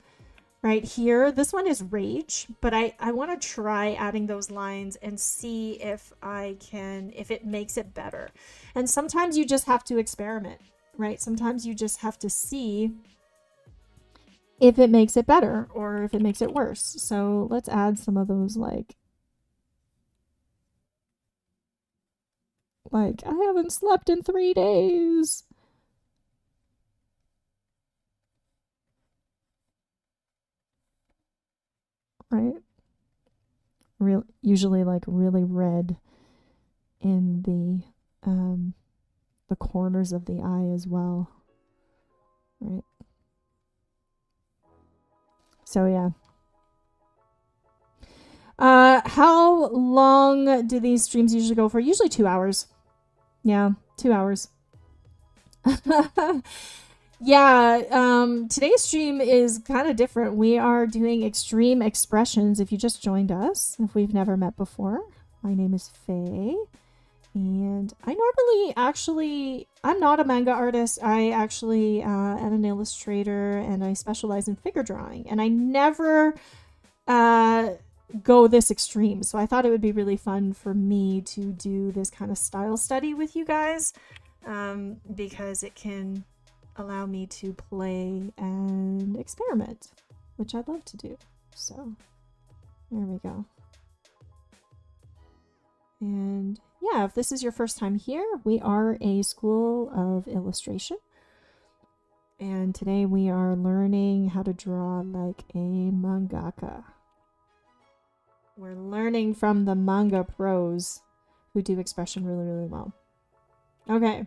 Right here, this one is rage, but I want to try adding those lines and see if it makes it better. And sometimes you just have to experiment, right? Sometimes you just have to see if it makes it better or if it makes it worse. So let's add some of those like Like, I haven't slept in 3 days. Right? Usually like really red in the corners of the eye as well. Right? So yeah. How long do these streams usually go for? Usually 2 hours. Yeah, 2 hours. Yeah, today's stream is kind of different. We are doing extreme expressions. If you just joined us, if we've never met before, my name is Faye. And I normally I'm not a manga artist. I actually am an illustrator and I specialize in figure drawing. And I never go this extreme. So I thought it would be really fun for me to do this kind of style study with you guys because it can allow me to play and experiment, which I'd love to do. So there we go. And yeah, if this is your first time here, we are a school of illustration. And today we are learning how to draw like a mangaka. We're learning from the manga pros who do expression really, really well. Okay.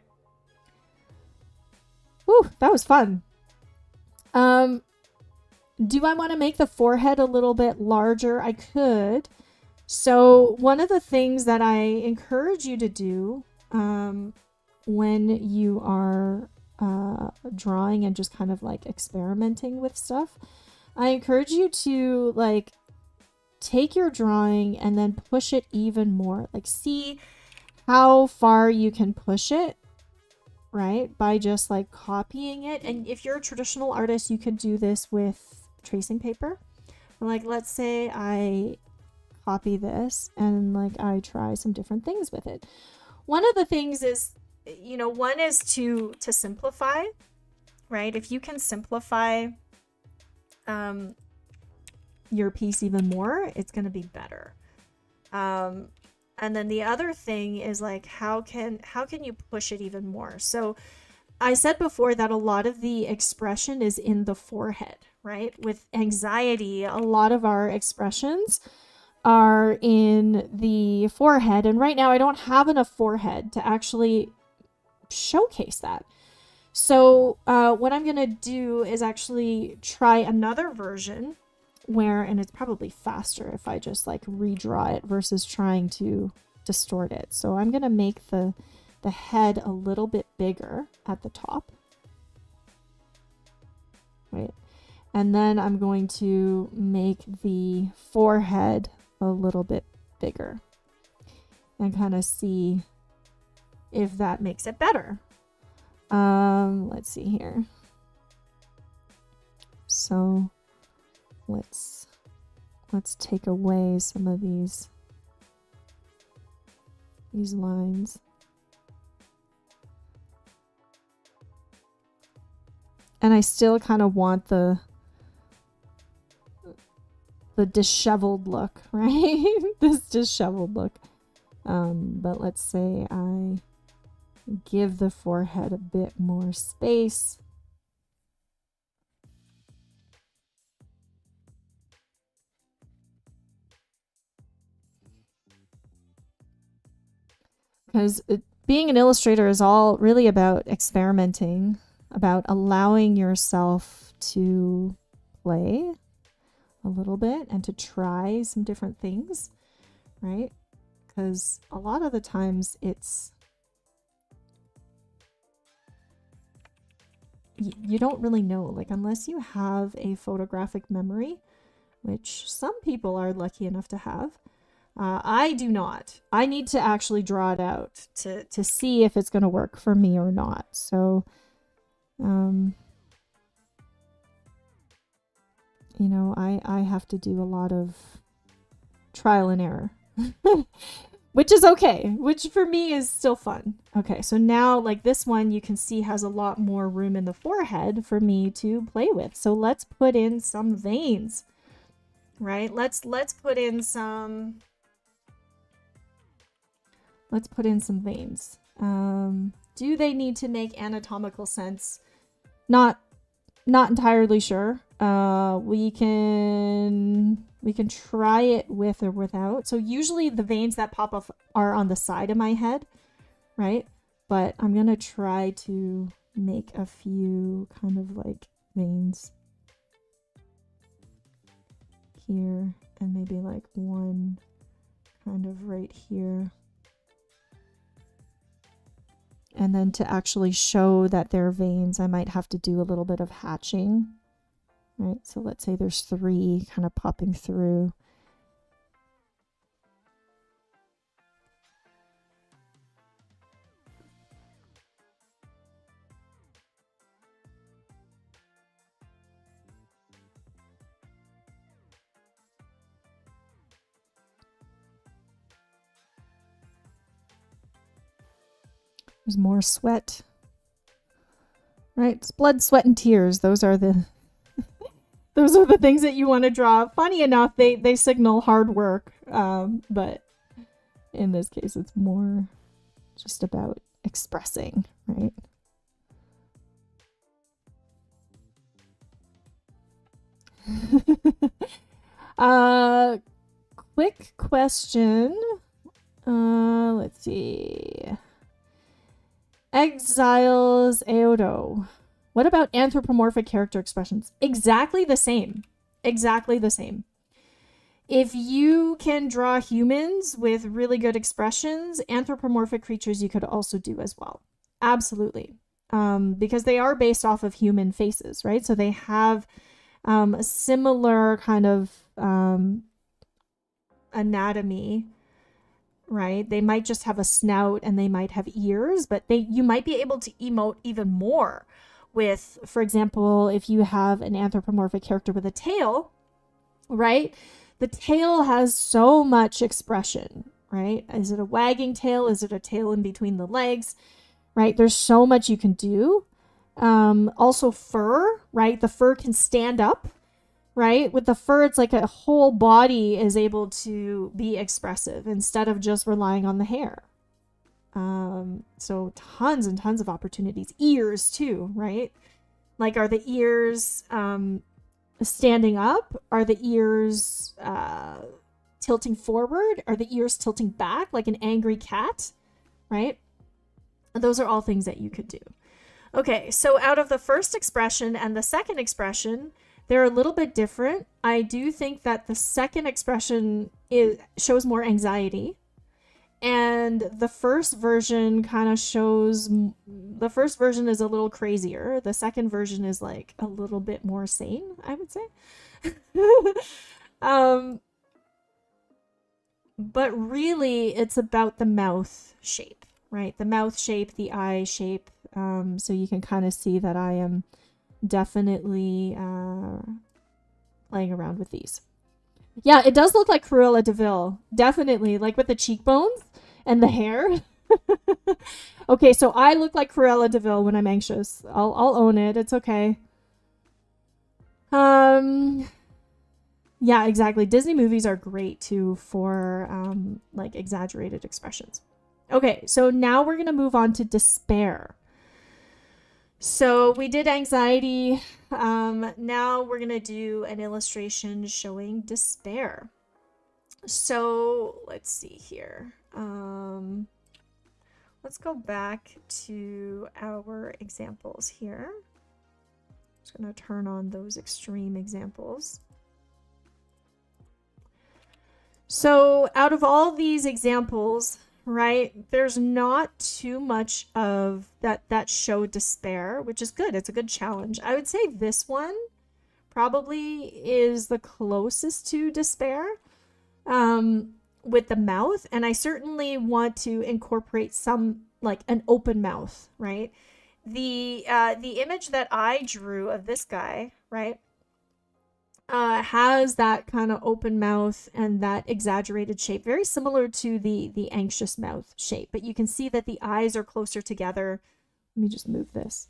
Whew, that was fun. Do I want to make the forehead a little bit larger? I could. So one of the things that I encourage you to do when you are drawing and just kind of like experimenting with stuff, I encourage you to like take your drawing and then push it even more. Like see how far you can push it, right? By just like copying it. And if you're a traditional artist, you could do this with tracing paper. Like let's say I copy this and like I try some different things with it. One of the things is, you know, one is to simplify, right? If you can simplify your piece even more, it's going to be better. And then the other thing is like how can you push it even more? So I said before that a lot of the expression is in the forehead, right? With anxiety, a lot of our expressions are in the forehead. And right now I don't have enough forehead to actually showcase that. So what I'm going to do is actually try another version where, and it's probably faster if I just like redraw it versus trying to distort it. So I'm going to make the head a little bit bigger at the top. Right. And then I'm going to make the forehead a little bit bigger and kind of see if that makes it better. Let's see here. So let's take away some of these lines. And I still kind of want the disheveled look, right? This disheveled look. But let's say I give the forehead a bit more space. Because being an illustrator is all really about experimenting, about allowing yourself to play a little bit and to try some different things, right? Because a lot of the times you don't really know, like unless you have a photographic memory, which some people are lucky enough to have. I do not. I need to actually draw it out to see if it's going to work for me or not. So, you know, I have to do a lot of trial and error, which is okay, which for me is still fun. Okay, so now like this one you can see has a lot more room in the forehead for me to play with. So let's put in some veins, right? Let's put in some let's put in some veins. Do they need to make anatomical sense? Not entirely sure. We can try it with or without. So usually the veins that pop up are on the side of my head, right? But I'm gonna try to make a few kind of like veins here, and maybe like one kind of right here. And then to actually show that they're veins, I might have to do a little bit of hatching, right? So let's say there's 3 kind of popping through. There's more sweat, right? It's blood, sweat, and tears. Those are the those are the things that you want to draw. Funny enough, they signal hard work, but in this case, it's more just about expressing, right? Quick question. Let's see. Exiles Aodo. What about anthropomorphic character expressions? Exactly the same. Exactly the same. If you can draw humans with really good expressions, anthropomorphic creatures you could also do as well. Absolutely. Because they are based off of human faces, right? So they have a similar kind of anatomy, right? They might just have a snout and they might have ears, but you might be able to emote even more with, for example, if you have an anthropomorphic character with a tail, right? The tail has so much expression, right? Is it a wagging tail? Is it a tail in between the legs, right? There's so much you can do. Also fur, right? The fur can stand up, right? With the fur, it's like a whole body is able to be expressive instead of just relying on the hair. So tons and tons of opportunities. Ears too, right? Like, are the ears standing up? Are the ears tilting forward? Are the ears tilting back like an angry cat, right? Those are all things that you could do. Okay, so out of the first expression and the second expression, they're a little bit different. I do think that the second expression shows more anxiety. And the first version kind of shows, the first version is a little crazier. The second version is like a little bit more sane, I would say. But really it's about the mouth shape, right? The mouth shape, the eye shape. So you can kind of see that I am definitely playing around with these. Yeah, it does look like Cruella de Vil. Definitely, like with the cheekbones and the hair. Okay, so I look like Cruella de Vil when I'm anxious. I'll own it. It's okay. Yeah, exactly. Disney movies are great too for like exaggerated expressions. Okay, so now we're going to move on to despair. So we did anxiety. Now we're going to do an illustration showing despair. So let's see here. Let's go back to our examples here. Just going to turn on those extreme examples. So out of all these examples, right, there's not too much of that show despair, which is good. It's a good challenge. I would say this one probably is the closest to despair with the mouth, and I certainly want to incorporate some, like an open mouth, right? The image that I drew of this guy, right, has that kind of open mouth and that exaggerated shape, very similar to the anxious mouth shape, but you can see that the eyes are closer together. Let me just move this.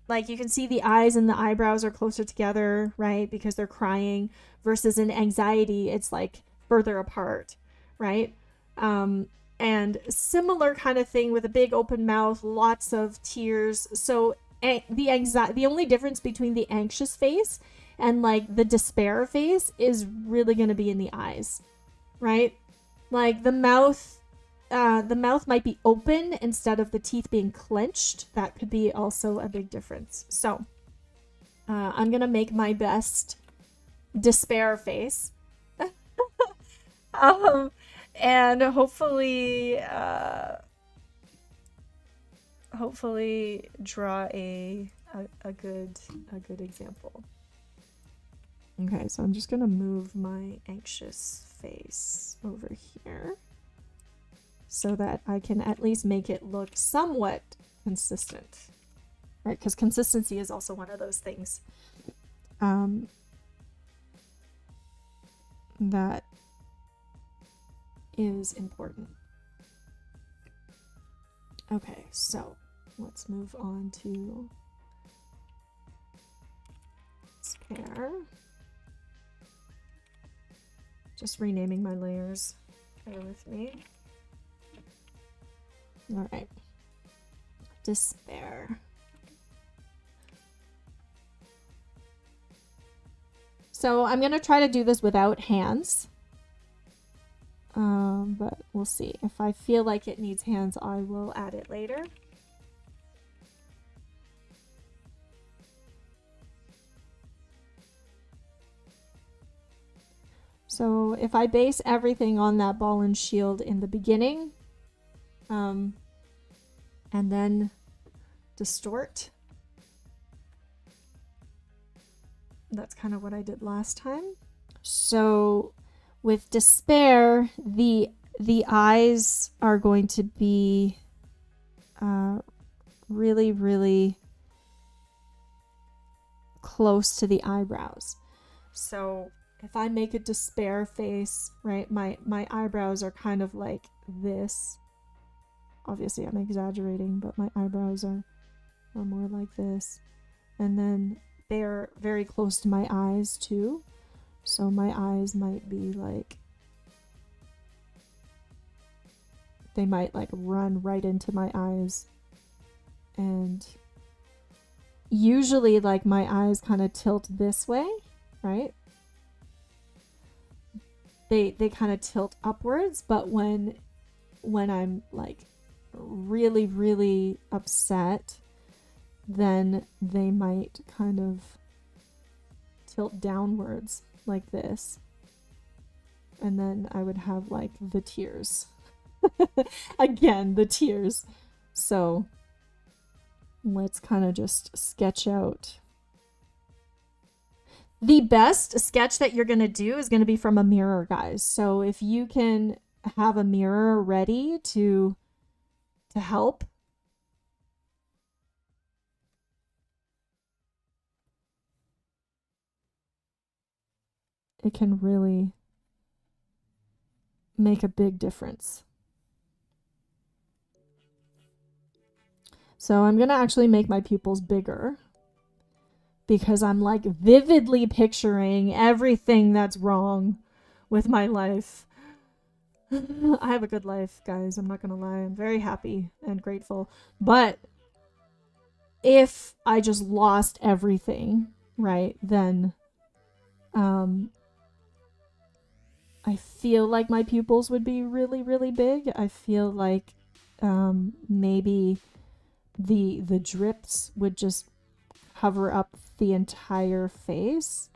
Like you can see the eyes and the eyebrows are closer together, right? Because they're crying, versus in anxiety, it's like further apart, right? And similar kind of thing with a big open mouth, lots of tears. So the only difference between the anxious face and like the despair face is really going to be in the eyes, right? Like the mouth might be open instead of the teeth being clenched. That could be also a big difference. So I'm gonna make my best despair face. And hopefully draw a good example. Okay, so I'm just gonna move my anxious face over here so that I can at least make it look somewhat consistent, right? Because consistency is also one of those things that is important. Okay, so let's move on to despair. Just renaming my layers. Bear with me. All right. Despair. So I'm going to try to do this without hands. But we'll see. If I feel like it needs hands, I will add it later. So if I base everything on that ball and shield in the beginning, and then distort, that's kind of what I did last time. So with despair, the eyes are going to be really, really close to the eyebrows. So if I make a despair face, right, my eyebrows are kind of like this. Obviously, I'm exaggerating, but my eyebrows are more like this. And then they're very close to my eyes, too. So my eyes might be like... They might, like, run right into my eyes. And usually, like, my eyes kind of tilt this way, right? They kind of tilt upwards, but when I'm, like, really, really upset, then they might kind of tilt downwards like this. And then I would have like the tears. Again, the tears. So let's kind of just sketch out. The best sketch that you're going to do is going to be from a mirror, guys. So if you can have a mirror ready to help. It can really make a big difference. So I'm going to actually make my pupils bigger because I'm like vividly picturing everything that's wrong with my life. I have a good life, guys. I'm not going to lie. I'm very happy and grateful. But if I just lost everything, right, then I feel like my pupils would be really, really big. I feel like maybe the drips would just cover up the entire face,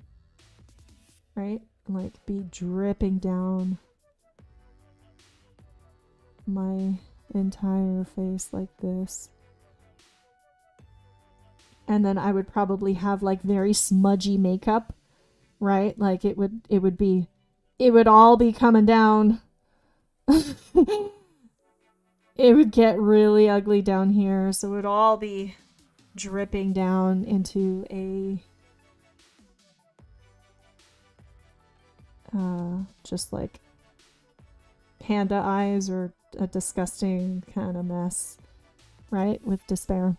right? Like be dripping down my entire face like this. And then I would probably have like very smudgy makeup, right? Like it would all be coming down. It would get really ugly down here, so it would all be dripping down into a just like panda eyes or a disgusting kind of mess, right? With despair.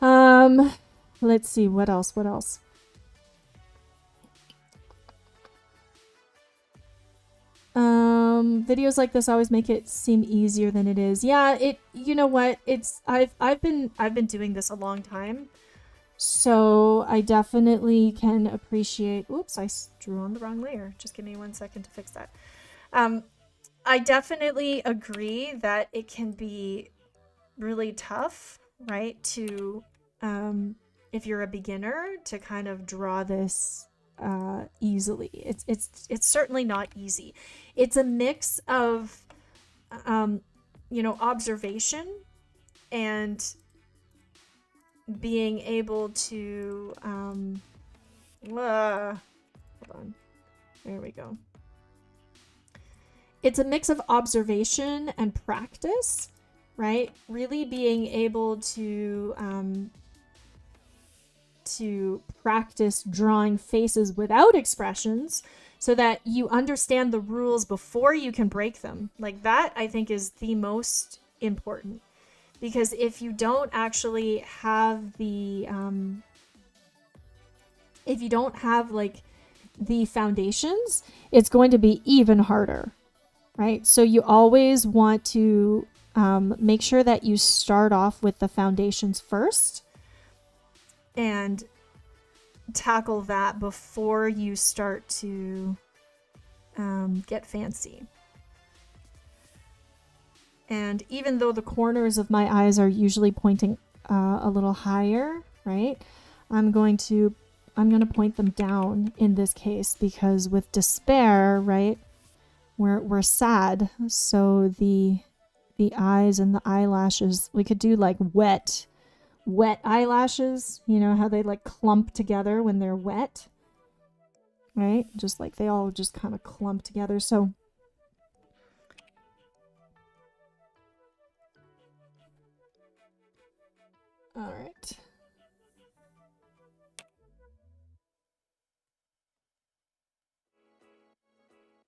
Let's see, what else? Videos like this always make it seem easier than it is. Yeah, you know what? I've been doing this a long time. So I definitely can appreciate, oops, I drew on the wrong layer. Just give me 1 second to fix that. I definitely agree that it can be really tough, right? To, if you're a beginner, to kind of draw this easily. It's certainly not easy. It's a mix of, you know, observation and being able to, hold on, there we go. It's a mix of observation and practice, right? Really being able to practice drawing faces without expressions so that you understand the rules before you can break them. Like that, I think, is the most important. Because if you don't actually have the, if you don't have like the foundations, it's going to be even harder, right? So you always want to make sure that you start off with the foundations first and tackle that before you start to get fancy. And even though the corners of my eyes are usually pointing a little higher, right? I'm going to point them down in this case because with despair, right? We're sad. So the eyes and the eyelashes, we could do like wet eyelashes. You know how they like clump together when they're wet, right? Just like they all just kind of clump together. So all right.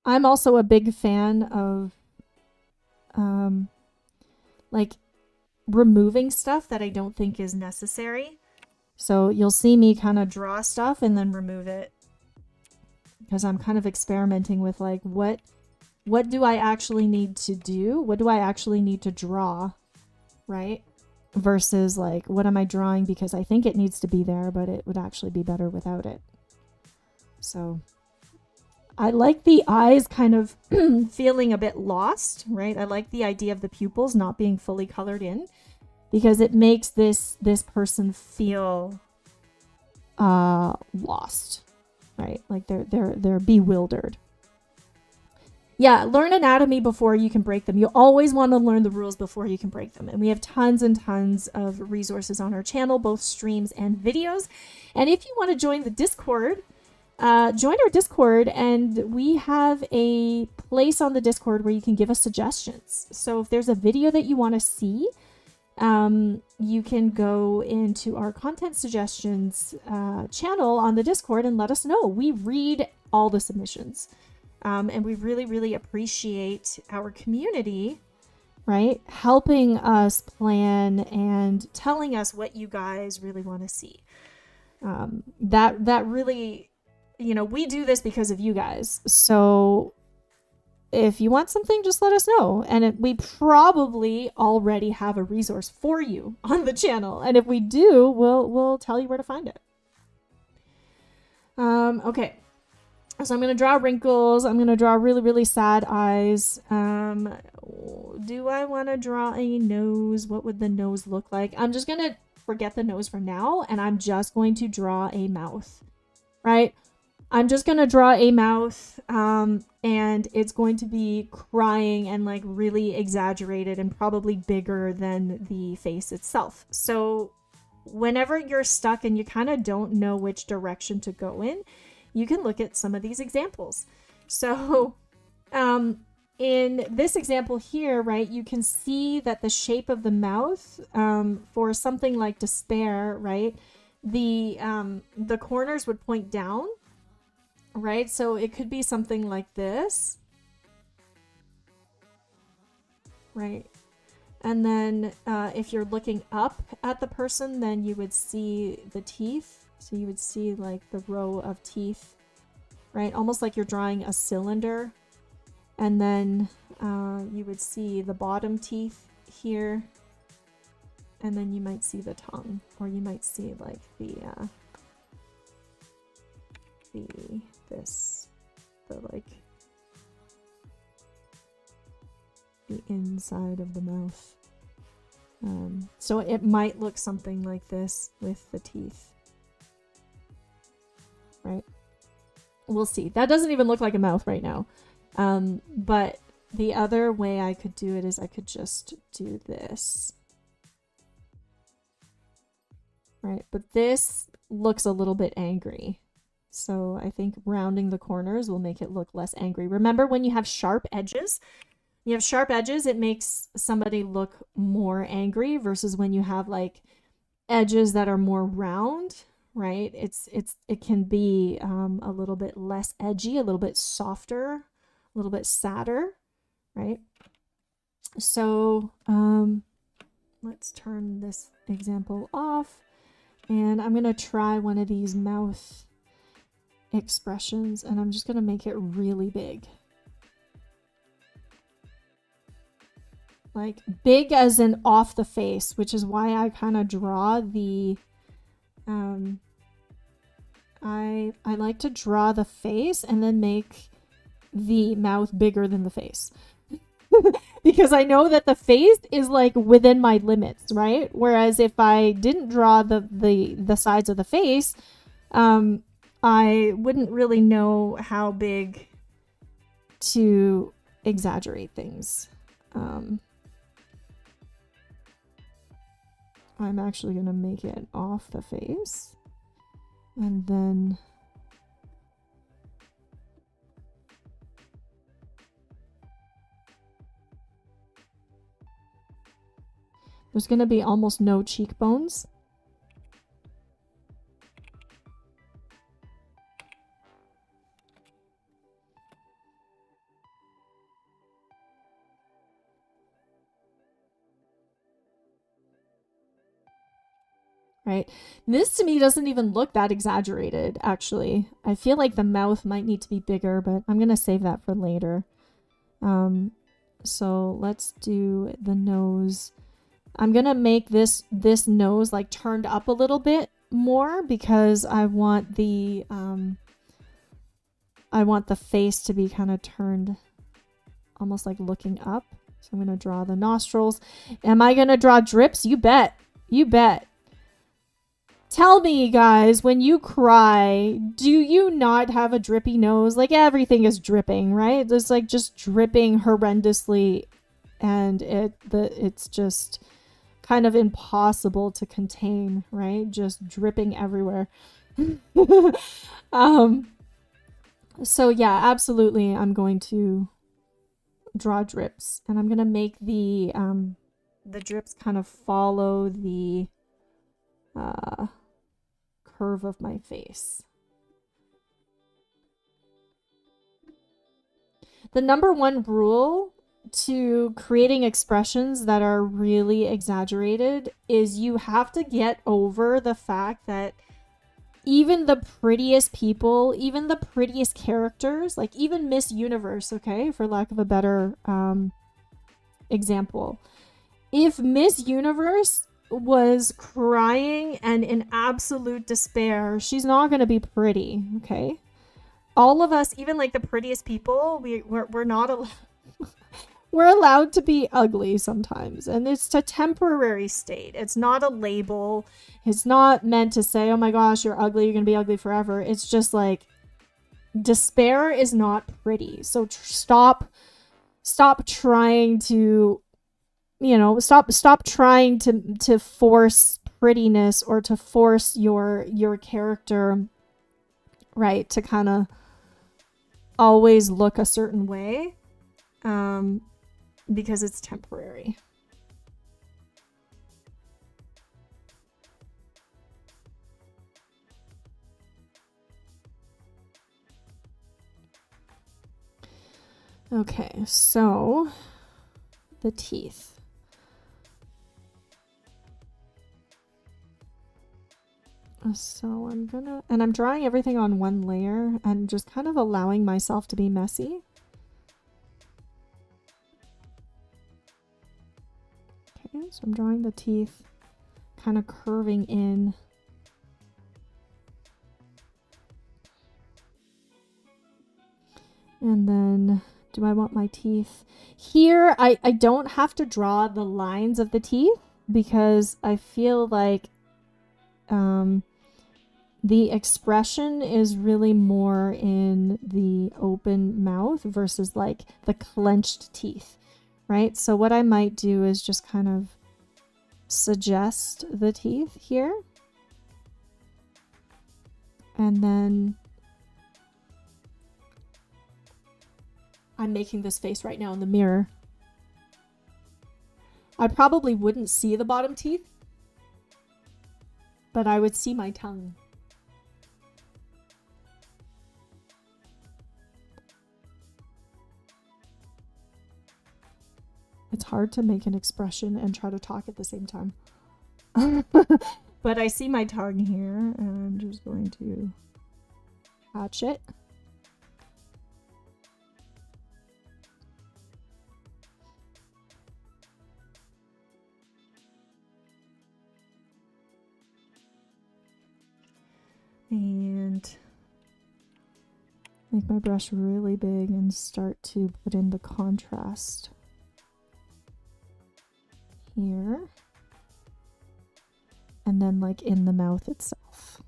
I'm also a big fan of like removing stuff that I don't think is necessary. So you'll see me kind of draw stuff and then remove it because I'm kind of experimenting with like what do I actually need to do? What do I actually need to draw, right? Versus like, what am I drawing because I think it needs to be there, but it would actually be better without it. So I like the eyes kind of feeling a bit lost, right? I like the idea of the pupils not being fully colored in because it makes this person feel lost, right? Like they're bewildered. Yeah, learn anatomy before you can break them. You always want to learn the rules before you can break them. And we have tons and tons of resources on our channel, both streams and videos. And if you want to join the Discord, join our Discord, and we have a place on the Discord where you can give us suggestions. So if there's a video that you want to see, you can go into our content suggestions channel on the Discord and let us know. We read all the submissions. And we really, really appreciate our community, right? Helping us plan and telling us what you guys really want to see. That really, you know, we do this because of you guys. So if you want something, just let us know. And we probably already have a resource for you on the channel. And if we do, we'll tell you where to find it. Okay. So I'm going to draw wrinkles. I'm going to draw really, really sad eyes. Do I want to draw a nose? What would the nose look like? I'm just going to forget the nose for now, and I'm just going to draw a mouth, right? I'm just going to draw a mouth, and it's going to be crying and like really exaggerated and probably bigger than the face itself. So whenever you're stuck and you kind of don't know which direction to go in, you can look at some of these examples. So in this example here, right, you can see that the shape of the mouth for something like despair, right, the corners would point down, right? So it could be something like this, right? And then if you're looking up at the person, then you would see the teeth. So you would see like the row of teeth, right? Almost like you're drawing a cylinder, And then you would see the bottom teeth here. And then you might see the tongue, or you might see like the inside of the mouth. So it might look something like this with the teeth. Right? We'll see. That doesn't even look like a mouth right now. But the other way I could do it is I could just do this. Right? But this looks a little bit angry. So I think rounding the corners will make it look less angry. Remember, when you have sharp edges, it makes somebody look more angry versus when you have like edges that are more round, right? It can be a little bit less edgy, a little bit softer, a little bit sadder, right? So let's turn this example off, and I'm gonna try one of these mouth expressions, and I'm just gonna make it really big. Like big as in off the face, which is why I kind of draw the I like to draw the face and then make the mouth bigger than the face. Because I know that the face is like within my limits, right? Whereas if I didn't draw the sides of the face, I wouldn't really know how big to exaggerate things. I'm actually going to make it off the face. And then there's going to be almost no cheekbones. Right? This to me doesn't even look that exaggerated, actually. I feel like the mouth might need to be bigger, but I'm going to save that for later. So let's do the nose. I'm going to make this nose like turned up a little bit more because I want the face to be kind of turned almost like looking up. So I'm going to draw the nostrils. Am I going to draw drips? You bet. You bet. Tell me, guys, when you cry, do you not have a drippy nose? Like, everything is dripping, right? It's like just dripping horrendously, and it's just kind of impossible to contain, right? Just dripping everywhere. So yeah, absolutely, I'm going to draw drips, and I'm going to make the drips kind of follow the curve of my face. The number one rule to creating expressions that are really exaggerated is you have to get over the fact that even the prettiest people, even the prettiest characters, like even Miss Universe, okay, for lack of a better example, if Miss Universe was crying and in absolute despair, she's not going to be pretty, okay? All of us, even like the prettiest people, we're not allowed we're allowed to be ugly sometimes, and it's a temporary state. It's not a label. It's not meant to say, oh my gosh, you're ugly, you're going to be ugly forever. It's just like despair is not pretty. So stop trying to, you know, stop trying to force prettiness or to force your character, right, to kind of always look a certain way, because it's temporary. Okay, so the teeth. So I'm drawing everything on one layer and just kind of allowing myself to be messy. Okay, so I'm drawing the teeth kind of curving in. And then, do I want my teeth? Here, I don't have to draw the lines of the teeth because I feel like the expression is really more in the open mouth versus like the clenched teeth, right? So what I might do is just kind of suggest the teeth here. And then I'm making this face right now in the mirror. I probably wouldn't see the bottom teeth, but I would see my tongue. It's hard to make an expression and try to talk at the same time. But I see my tongue here, and I'm just going to hatch it. And make my brush really big and start to put in the contrast here. And then like in the mouth itself.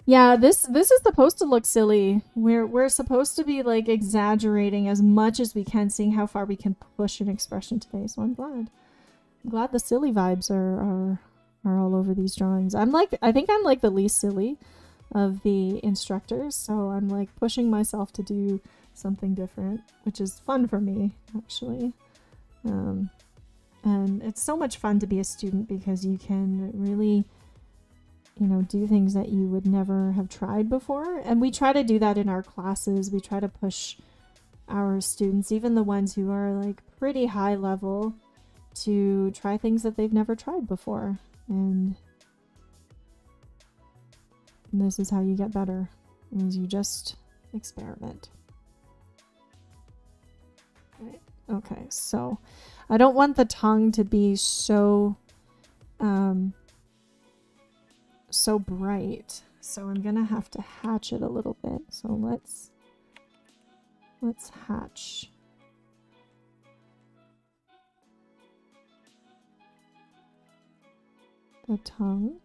Yeah, this is supposed to look silly. We're supposed to be like exaggerating as much as we can, seeing how far we can push an expression today. So I'm glad the silly vibes are all over these drawings. I think I'm like the least silly of the instructors, so I'm like pushing myself to do something different, which is fun for me actually. And it's so much fun to be a student because you can really, you know, do things that you would never have tried before. And we try to do that in our classes. We try to push our students, even the ones who are like pretty high level, to try things that they've never tried before. And this is how you get better, is you just experiment. Right. Okay, so I don't want the tongue to be so so bright, so I'm gonna have to hatch it a little bit. So let's hatch the tongue.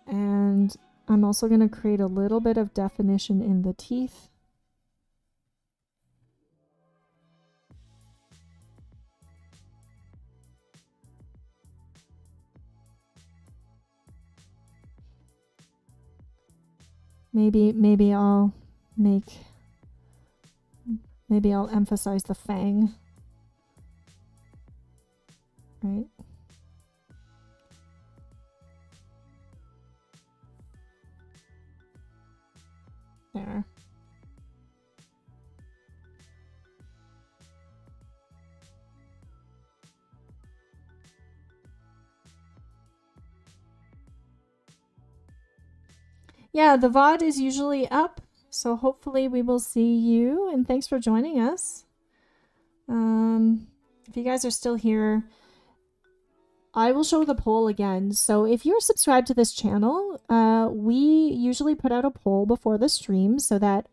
And I'm also going to create a little bit of definition in the teeth. Maybe I'll emphasize the fang. Right? There. Yeah, the VOD is usually up, so hopefully we will see you, and thanks for joining us. If you guys are still here, I will show the poll again. So if you're subscribed to this channel, we usually put out a poll before the stream so that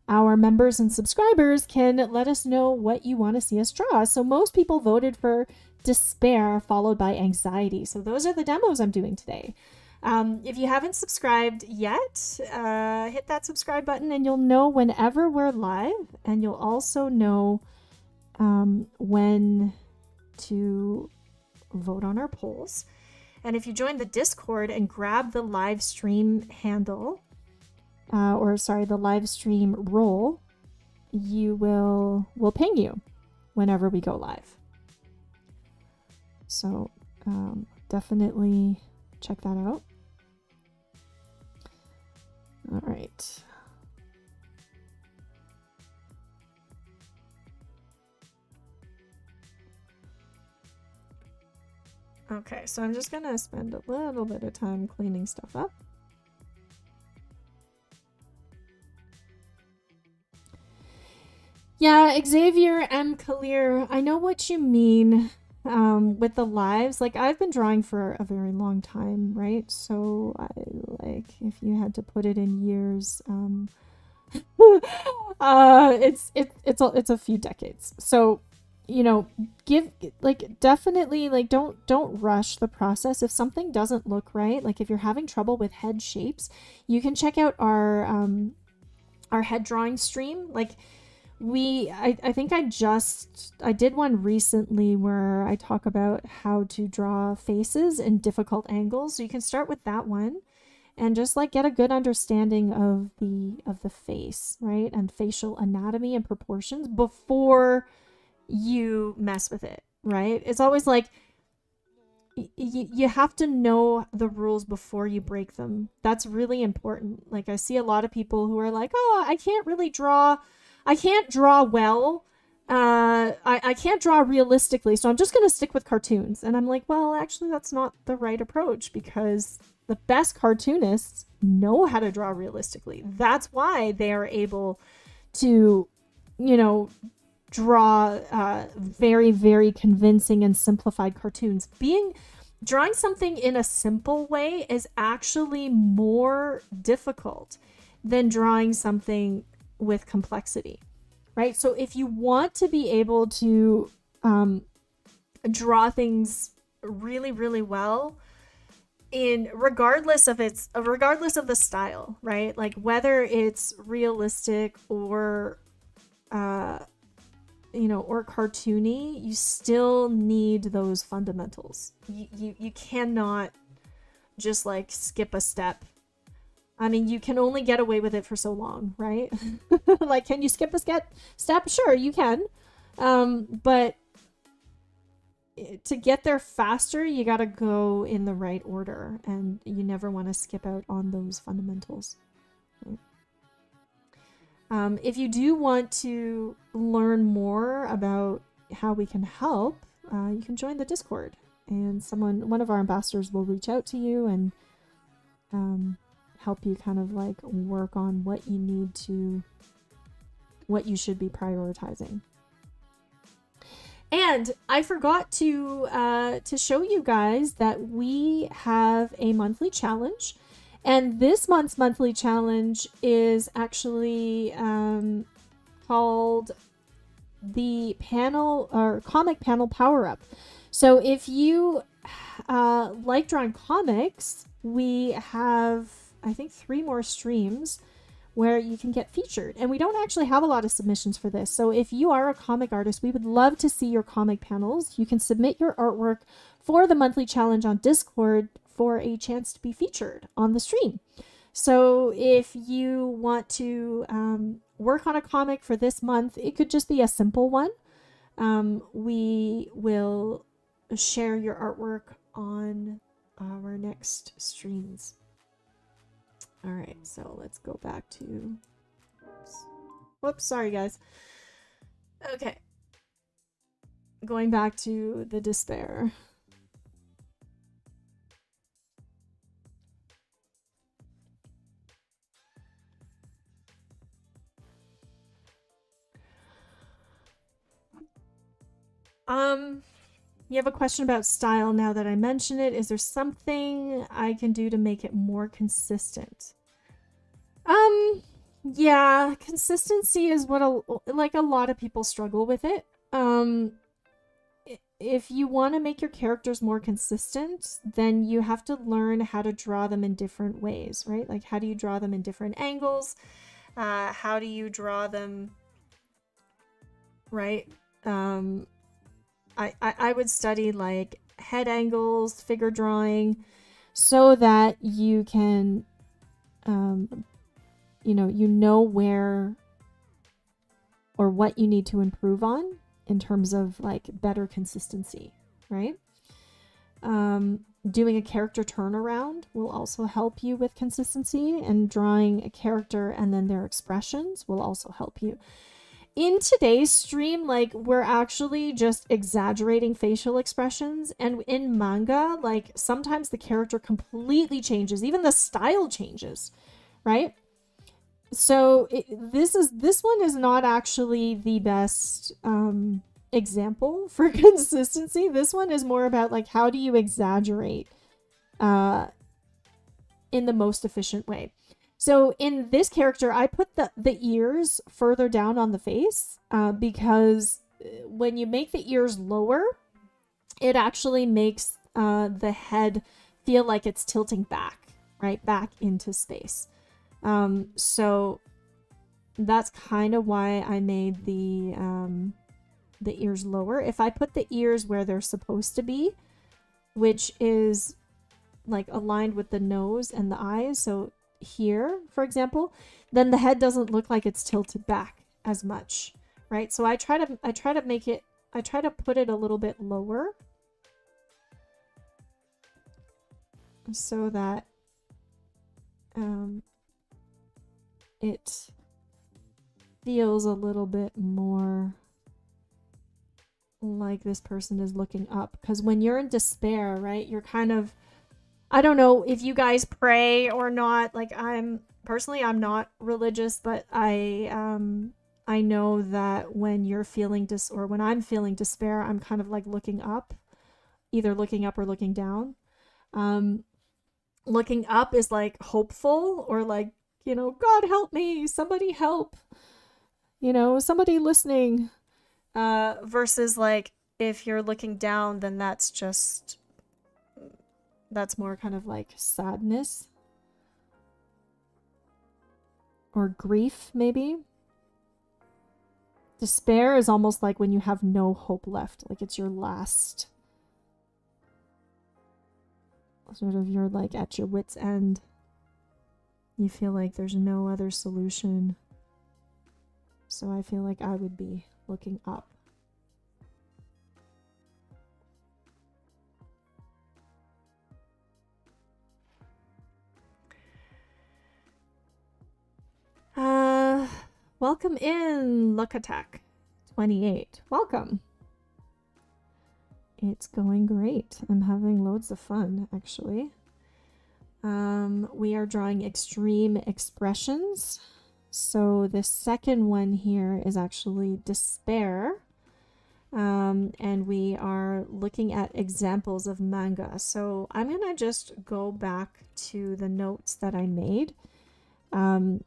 our members and subscribers can let us know what you want to see us draw. So most people voted for despair followed by anxiety. So those are the demos I'm doing today. If you haven't subscribed yet, hit that subscribe button and you'll know whenever we're live, and you'll also know when to vote on our polls. And if you join the Discord and grab the live stream handle, the live stream role, we'll ping you whenever we go live. So definitely check that out. All right. Okay, so I'm just gonna spend a little bit of time cleaning stuff up. Yeah, Xavier M. Kalir, I know what you mean with the lives. Like, I've been drawing for a very long time, right? So, if you had to put it in years, it's a few decades. So, definitely, don't rush the process. If something doesn't look right, like if you're having trouble with head shapes, you can check out our head drawing stream. I think I did one recently where I talk about how to draw faces in difficult angles. So you can start with that one and just get a good understanding of the face, right? And facial anatomy and proportions before you mess with it, right? It's always you have to know the rules before you break them. That's really important. I see a lot of people who are like, oh, I can't draw well. I can't draw realistically, so I'm just going to stick with cartoons. And I'm like, well, actually, that's not the right approach, because the best cartoonists know how to draw realistically. That's why they are able to, draw very, very convincing and simplified cartoons. Drawing something in a simple way is actually more difficult than drawing something with complexity, right? So if you want to be able to draw things really, really well, regardless of the style, right? Like whether it's realistic or or cartoony, you still need those fundamentals. You cannot just skip a step. I mean, you can only get away with it for so long, right? Can you skip a step? Sure, you can. But to get there faster, you got to go in the right order, and you never want to skip out on those fundamentals. If you do want to learn more about how we can help, you can join the Discord, and one of our ambassadors will reach out to you and help you kind of work on what you should be prioritizing. And I forgot to show you guys that we have a monthly challenge. And this month's monthly challenge is actually called the comic panel power up. So if you like drawing comics, we have, I think, 3 more streams where you can get featured. And we don't actually have a lot of submissions for this. So if you are a comic artist, we would love to see your comic panels. You can submit your artwork for the monthly challenge on Discord for a chance to be featured on the stream. So if you want to work on a comic for this month, it could just be a simple one. We will share your artwork on our next streams. All right, so let's go back to... Whoops, sorry guys. Okay. Going back to the despair. You have a question about style now that I mention it. Is there something I can do to make it more consistent? Yeah, consistency is what a lot of people struggle with it. If you want to make your characters more consistent, then you have to learn how to draw them in different ways, right? Like, how do you draw them in different angles? How do you draw them, right? I would study head angles, figure drawing, so that you can, you know where or what you need to improve on in terms of better consistency, right? doing a character turnaround will also help you with consistency, and drawing a character and then their expressions will also help you. In today's stream, like, we're actually just exaggerating facial expressions, and in manga, like, sometimes the character completely changes, even the style changes, right? So this one is not actually the best example for consistency. This one is more about, like, how do you exaggerate in the most efficient way. So in this character, I put the ears further down on the face because when you make the ears lower, it actually makes the head feel like it's tilting back, right? Back into space. So that's kind of why I made the ears lower. If I put the ears where they're supposed to be, which is like aligned with the nose and the eyes, so here, for example, then the head doesn't look like it's tilted back as much, right? So I try to make it, I try to put it a little bit lower so that it feels a little bit more like this person is looking up. Because when you're in despair, right, you're kind of, I don't know if you guys pray or not. Like, I'm not religious, but I know that when you're feeling or when I'm feeling despair, I'm kind of like looking up, either looking up or looking down. Looking up is like hopeful, or like, you know, God help me, somebody help, you know, somebody listening. Versus like if you're looking down, then that's more kind of like sadness or grief, maybe. Despair is almost like when you have no hope left, like it's your last, sort of, you're like at your wit's end. You feel like there's no other solution. So I feel like I would be looking up. Welcome in, Look Attack 28. Welcome. It's going great. I'm having loads of fun, actually. We are drawing extreme expressions. So the second one here is actually despair. And we are looking at examples of manga. So I'm going to just go back to the notes that I made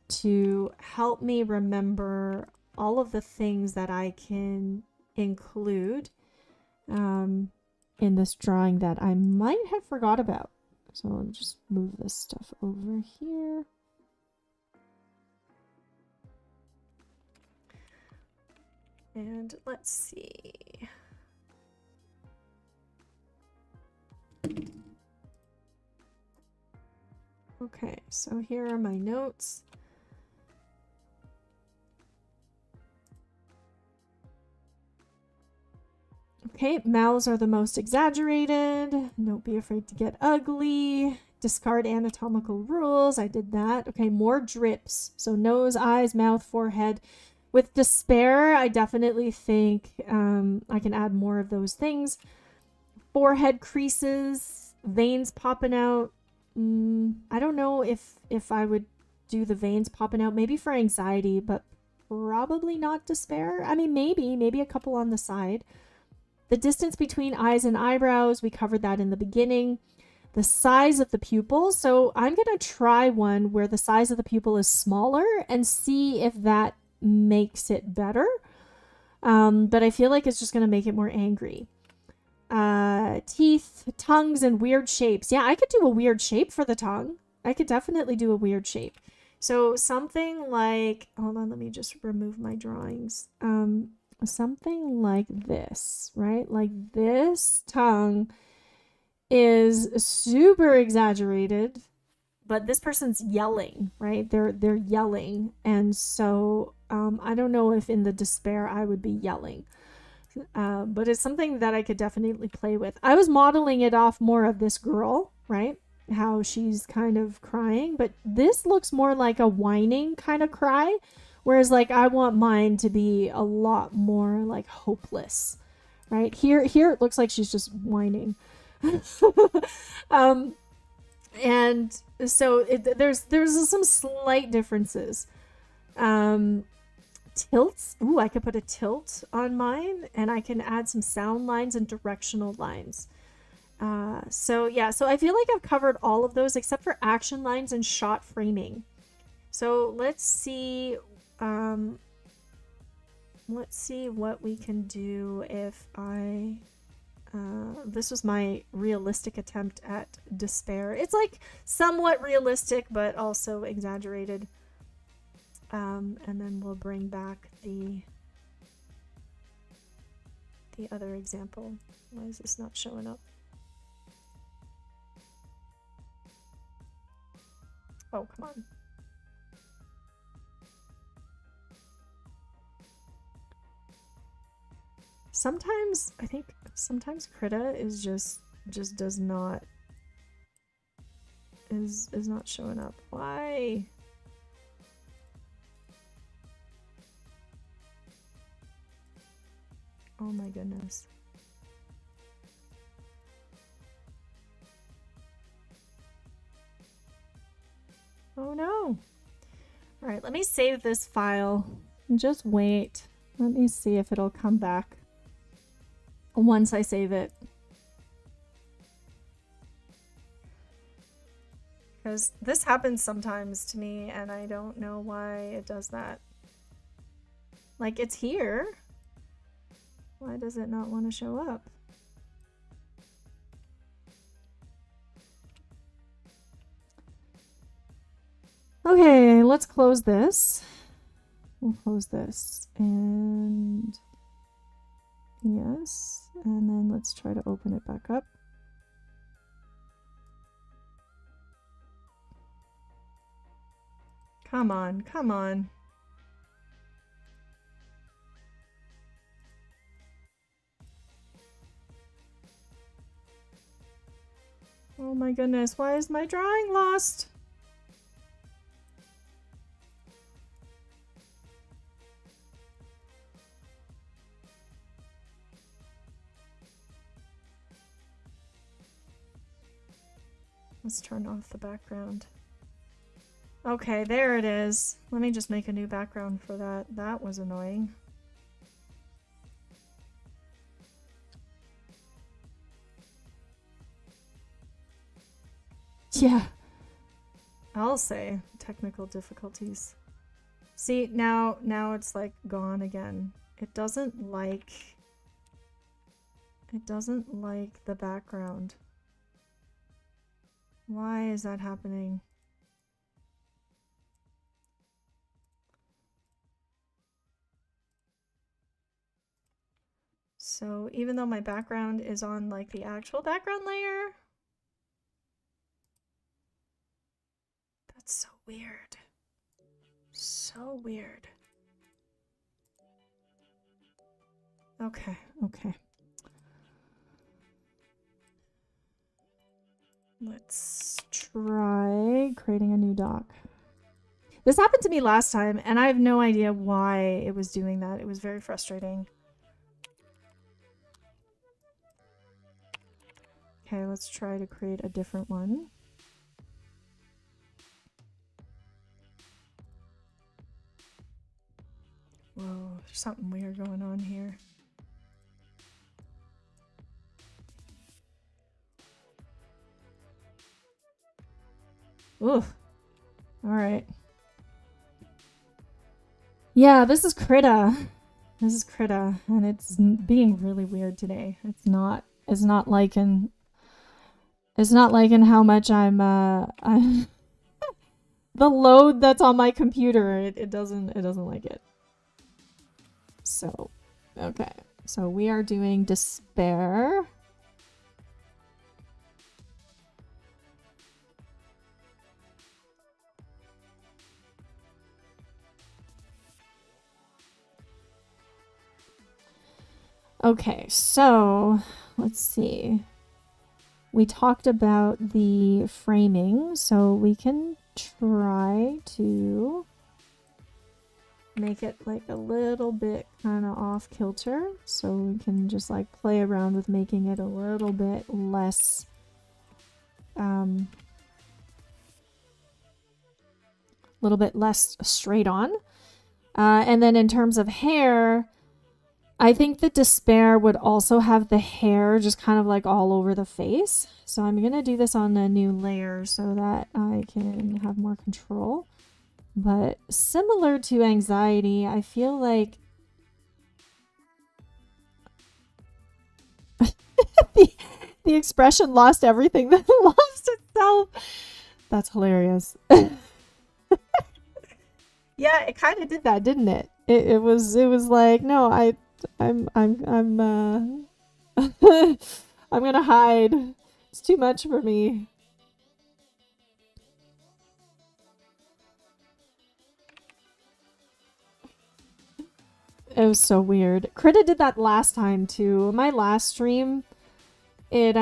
to help me remember all of the things that I can include in this drawing that I might have forgot about. So I'll just move this stuff over here. And let's see. Okay, so here are my notes. Okay, mouths are the most exaggerated. Don't be afraid to get ugly. Discard anatomical rules. I did that. Okay, more drips. So nose, eyes, mouth, forehead. With despair, I definitely think I can add more of those things. Forehead creases, veins popping out. I don't know if I would do the veins popping out. Maybe for anxiety, but probably not despair. I mean, maybe a couple on the side. The distance between eyes and eyebrows, we covered that in the beginning. The size of the pupil. So I'm going to try one where the size of the pupil is smaller and see if that makes it better. But I feel like it's just going to make it more angry. Teeth, tongues, and weird shapes. Yeah, I could do a weird shape for the tongue. I could definitely do a weird shape. So something like, hold on, let me just remove my drawings. Something like this, right? Like this tongue is super exaggerated, but this person's yelling, right? They're yelling. And so I don't know if in the despair I would be yelling. but it's something that I could definitely play with. I was modeling it off more of this girl, right? How she's kind of crying, but this looks more like a whining kind of cry, whereas like I want mine to be a lot more like hopeless, right? Here it looks like she's just whining. And so there's some slight differences. Tilts. Ooh, I could put a tilt on mine, and I can add some sound lines and directional lines. So yeah, so I feel like I've covered all of those except for action lines and shot framing. So let's see what we can do if I this was my realistic attempt at despair. It's like somewhat realistic but also exaggerated. And then we'll bring back the other example. Why is this not showing up? Oh, come on. Sometimes, I think sometimes KRITA is just does not, is not showing up. Why? Oh my goodness. Oh no. All right, let me save this file and just wait. Let me see if it'll come back once I save it. Because this happens sometimes to me and I don't know why it does that. Like, it's here. Why does it not want to show up? Okay, let's close this. We'll close this and yes, and then let's try to open it back up. Come on, come on. Oh my goodness, why is my drawing lost? Let's turn off the background. Okay, there it is. Let me just make a new background for that. That was annoying. Yeah. I'll say technical difficulties. See, now it's like gone again. It doesn't like the background. Why is that happening? So even though my background is on like the actual background layer, that's so weird. So weird. Okay, okay. Let's try creating a new doc. This happened to me last time, and I have no idea why it was doing that. It was very frustrating. Okay, let's try to create a different one. Whoa, there's something weird going on here. Oof. All right. Yeah, this is KRITA. This is KRITA, and it's being really weird today. It's not liking how much I'm the load that's on my computer. It doesn't like it. So, okay. So we are doing despair. Okay, so let's see. We talked about the framing, so we can try to make it like a little bit kind of off kilter, so we can just like play around with making it a little bit less straight on. And then in terms of hair, I think the Despair would also have the hair just kind of like all over the face. So I'm going to do this on a new layer so that I can have more control. But similar to Anxiety, I feel like the expression lost everything that lost itself. That's hilarious. Yeah, it kind of did that, didn't it? It was like, no, I'm I'm gonna hide. It's too much for me. It was so weird. KRITA did that last time too. My last stream, it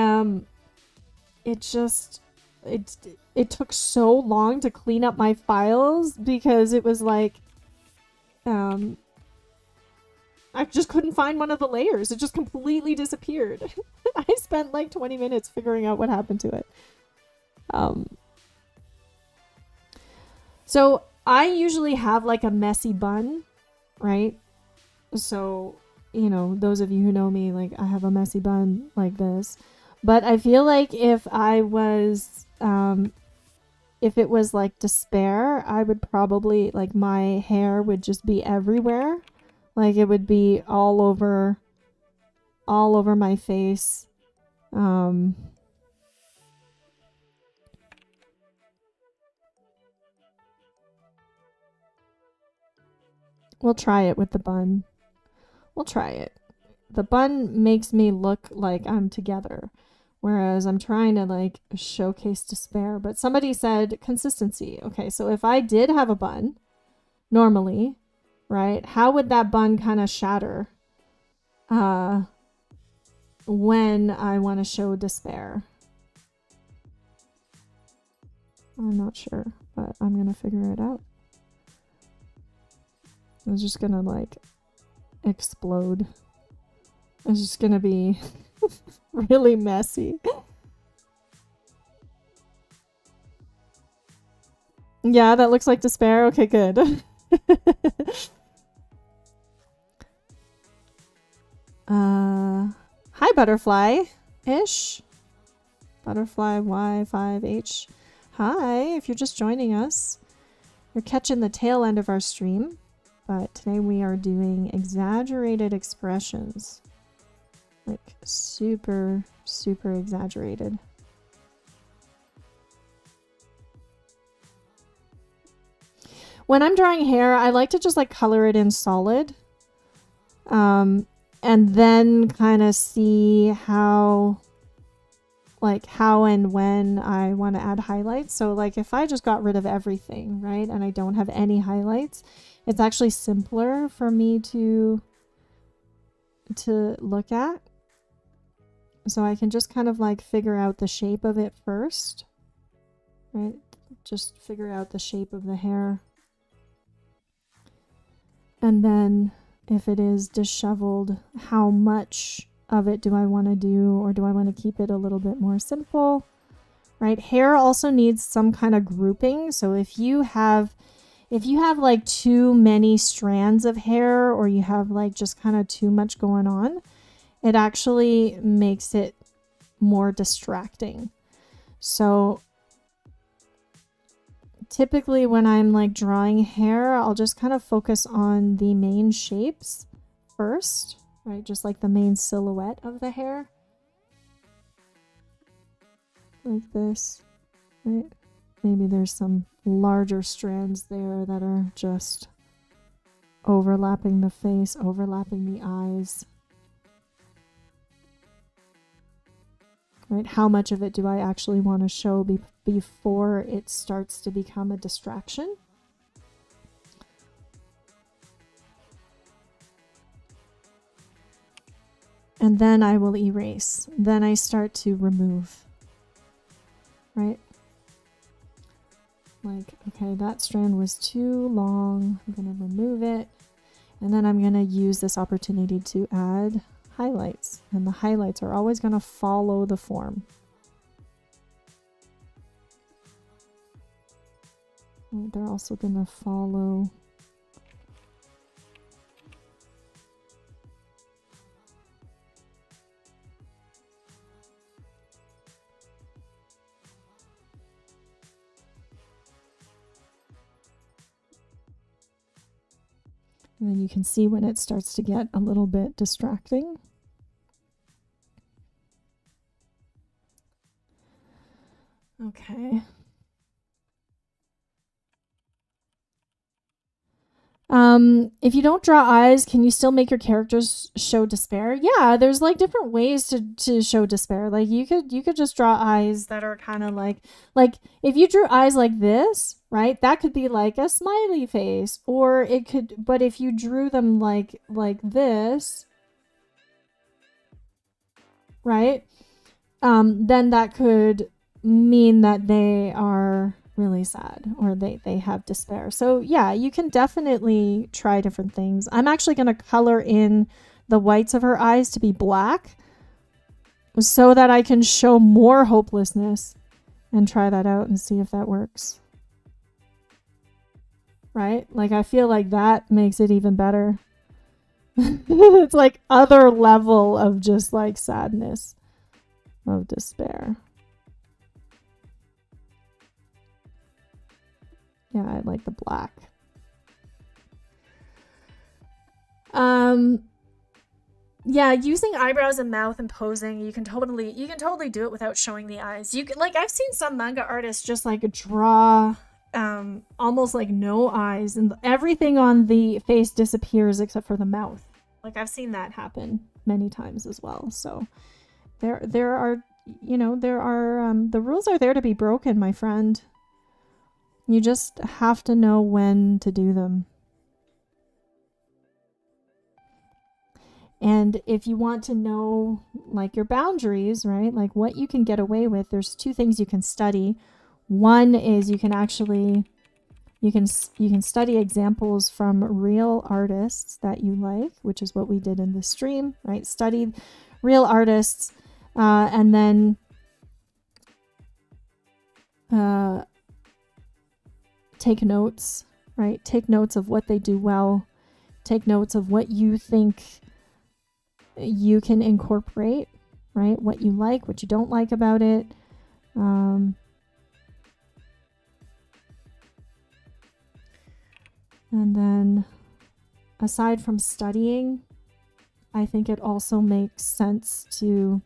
took so long to clean up my files because it was like I just couldn't find one of the layers. It just completely disappeared. I spent like 20 minutes figuring out what happened to it. So I usually have like a messy bun, right? So, you know, those of you who know me, like I have a messy bun like this. But I feel like if I was, if it was like Despair, I would probably, like my hair would just be everywhere. Like it would be all over my face. We'll try it with the bun. We'll try it. The bun makes me look like I'm together, whereas I'm trying to like showcase Despair. But somebody said consistency. Okay, so if I did have a bun normally, right, how would that bun kind of shatter when I want to show Despair? I'm not sure, but I'm gonna figure it out. It's just gonna like explode. It's just gonna be really messy. Yeah, that looks like Despair. Okay, good. Hi, Butterfly-ish. Butterfly Y5H. Hi, if you're just joining us, you're catching the tail end of our stream. But today we are doing exaggerated expressions. Like super, super exaggerated. When I'm drawing hair, I like to just like color it in solid. And then kind of see how and when I want to add highlights. So like if I just got rid of everything, right, and I don't have any highlights, it's actually simpler for me to look at. So I can just kind of like figure out the shape of it first, right? Just figure out the shape of the hair. And then if it is disheveled, how much of it do I want to do, or do I want to keep it a little bit more simple, right? Hair also needs some kind of grouping. So if you have like too many strands of hair, or you have like just kind of too much going on, it actually makes it more distracting. So typically when I'm like drawing hair, I'll just kind of focus on the main shapes first, right? Just like the main silhouette of the hair. Like this, right? Maybe there's some larger strands there that are just overlapping the face, overlapping the eyes. Right? How much of it do I actually want to show before it starts to become a distraction? and then I will erase. Then I start to remove, right? Like, okay, that strand was too long. I'm going to remove it. And then I'm going to use this opportunity to add highlights. And the highlights are always going to follow the form. They're also going to follow. And then you can see when it starts to get a little bit distracting. Okay. If you don't draw eyes, can you still make your characters show despair? Yeah, there's like different ways to show despair. Like you could just draw eyes that are kind of like if you drew eyes like this, right? That could be like a smiley face, or it could, but if you drew them like this, right? Then that could mean that they are really sad, or they have despair. So yeah, you can definitely try different things. I'm actually going to color in the whites of her eyes to be black so that I can show more hopelessness, and try that out and see if that works. Right? Like, I feel like that makes it even better. It's like other level of just like sadness, of despair. Yeah, I like the black. Yeah, using eyebrows and mouth and posing, you can totally do it without showing the eyes. You can, like, I've seen some manga artists just like draw almost like no eyes, and everything on the face disappears except for the mouth. Like, I've seen that happen many times as well. So there are, you know, the rules are there to be broken, my friend. You just have to know when to do them. And if you want to know like your boundaries, right? Like what you can get away with, there's two things you can study. One is you can actually, you can study examples from real artists that you like, which is what we did in the stream, right? Study real artists, and then take notes, right? Take notes of what they do well. Take notes of what you think you can incorporate, right? What you like, what you don't like about it. And then aside from studying, I think it also makes sense to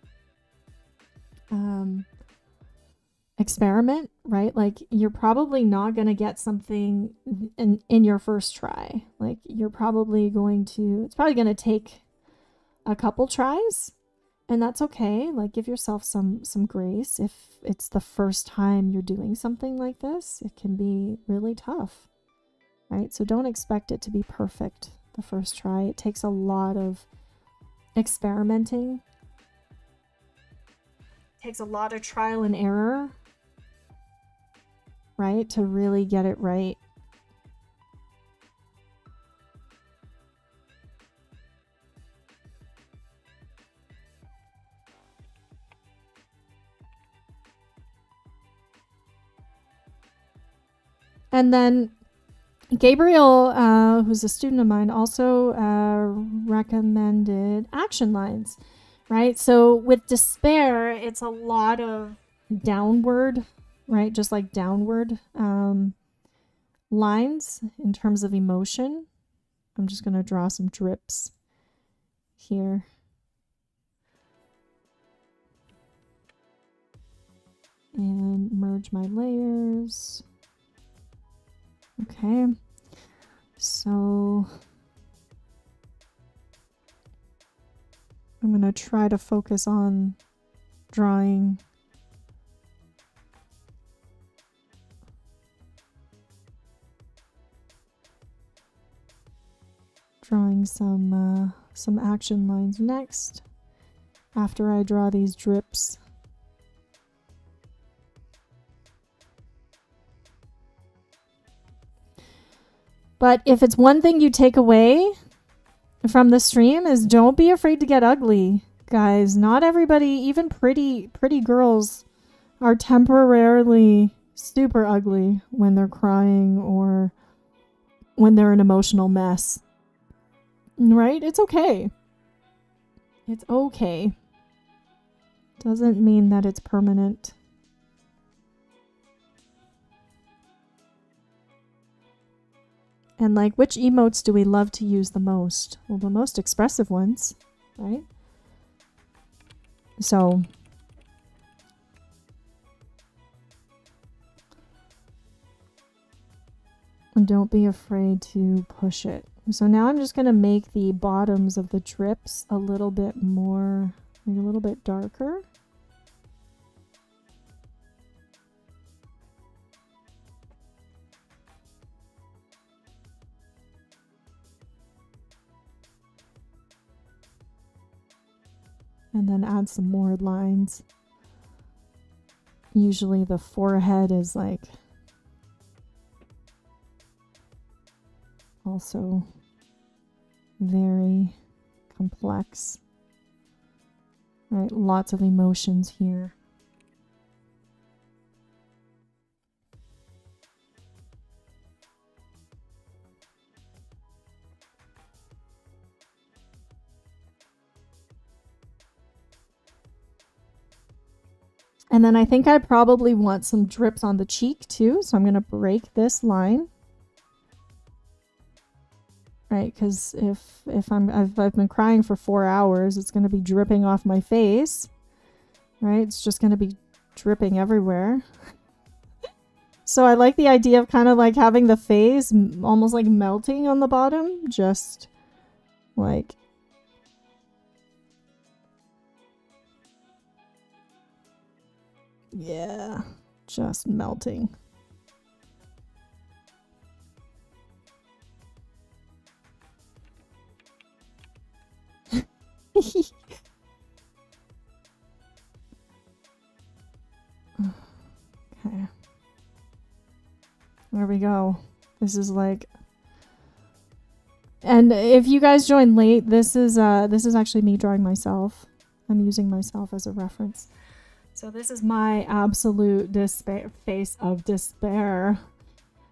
experiment, right? Like, you're probably not going to get something in your first try. Like, you're probably going to, it's probably going to take a couple tries, and that's okay. Like, give yourself some grace. If it's the first time you're doing something like this, it can be really tough, right? So don't expect it to be perfect the first try. It takes a lot of experimenting. It takes a lot of trial and error, right, to really get it right. And then Gabriel, who's a student of mine, also recommended action lines, right? So with despair, it's a lot of downward, right? Just like downward lines in terms of emotion. I'm just going to draw some drips here. And merge my layers. Okay, so I'm going to try to focus on drawing some action lines next. after I draw these drips. But if it's one thing you take away from the stream is don't be afraid to get ugly, guys. Not everybody, even pretty girls, are temporarily super ugly when they're crying or when they're an emotional mess. Right? It's okay. It's okay. Doesn't mean that it's permanent. And like, which emotes do we love to use the most? Well, the most expressive ones, right? So don't be afraid to push it. So now I'm just going to make the bottoms of the drips a little bit more, like a little bit darker. And then add some more lines. Usually the forehead is like also very complex. Right, lots of emotions here. And then I think I probably want some drips on the cheek too. So I'm going to break this line. Right, because if I've been crying for 4 hours, it's going to be dripping off my face. Right, it's just going to be dripping everywhere. So I like the idea of kind of like having the face almost like melting on the bottom. Just like... yeah, just melting. Okay. There we go. This is like... and if you guys join late, this is actually me drawing myself. I'm using myself as a reference. So this is my absolute face of despair.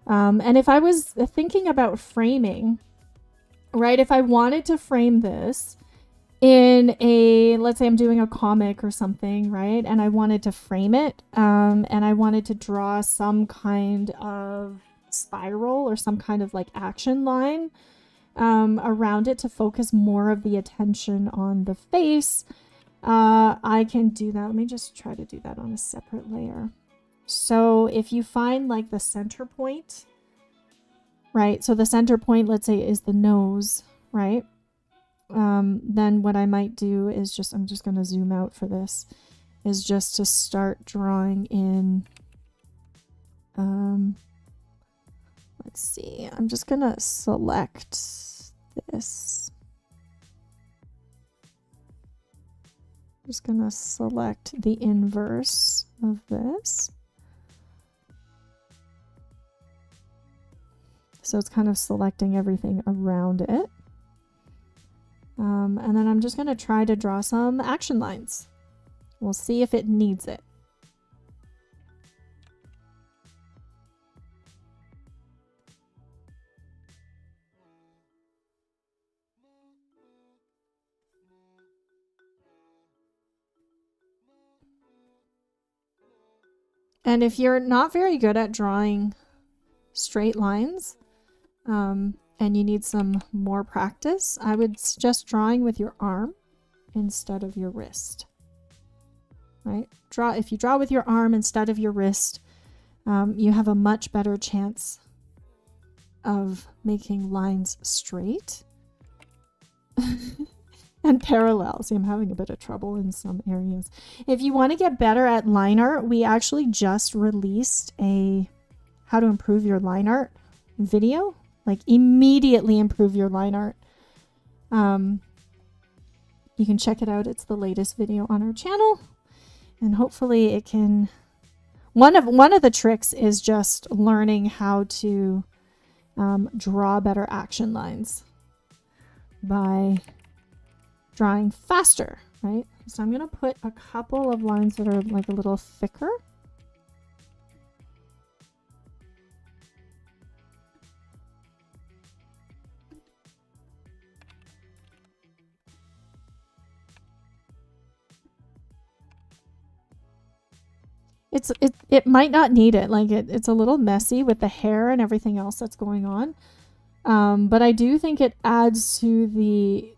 And if I was thinking about framing, right, if I wanted to frame this in a, let's say I'm doing a comic or something, right, and I wanted to frame it, and I wanted to draw some kind of spiral or some kind of like action line around it to focus more of the attention on the face, I can do that. Let me just try to do that on a separate layer. So if you find like the center point, right? So the center point, let's say, is the nose, right? Then what I might do is just, I'm just going to zoom out for this, is just to start drawing in, let's see, I'm just going to select this. Just gonna select the inverse of this. So it's kind of selecting everything around it. And then I'm just gonna try to draw some action lines. We'll see if it needs it. And if you're not very good at drawing straight lines, and you need some more practice, I would suggest drawing with your arm instead of your wrist. Right? If you draw with your arm instead of your wrist, you have a much better chance of making lines straight and parallel. See, I'm having a bit of trouble in some areas. If you want to get better at line art, we actually just released a how to improve your line art video. Like immediately improve your line art. you can check it out. It's the latest video on our channel, and hopefully it can. One of the tricks is just learning how to draw better action lines by drawing faster, right? So I'm going to put a couple of lines that are like a little thicker. It might not need it. Like it's a little messy with the hair and everything else that's going on. But I do think it adds to the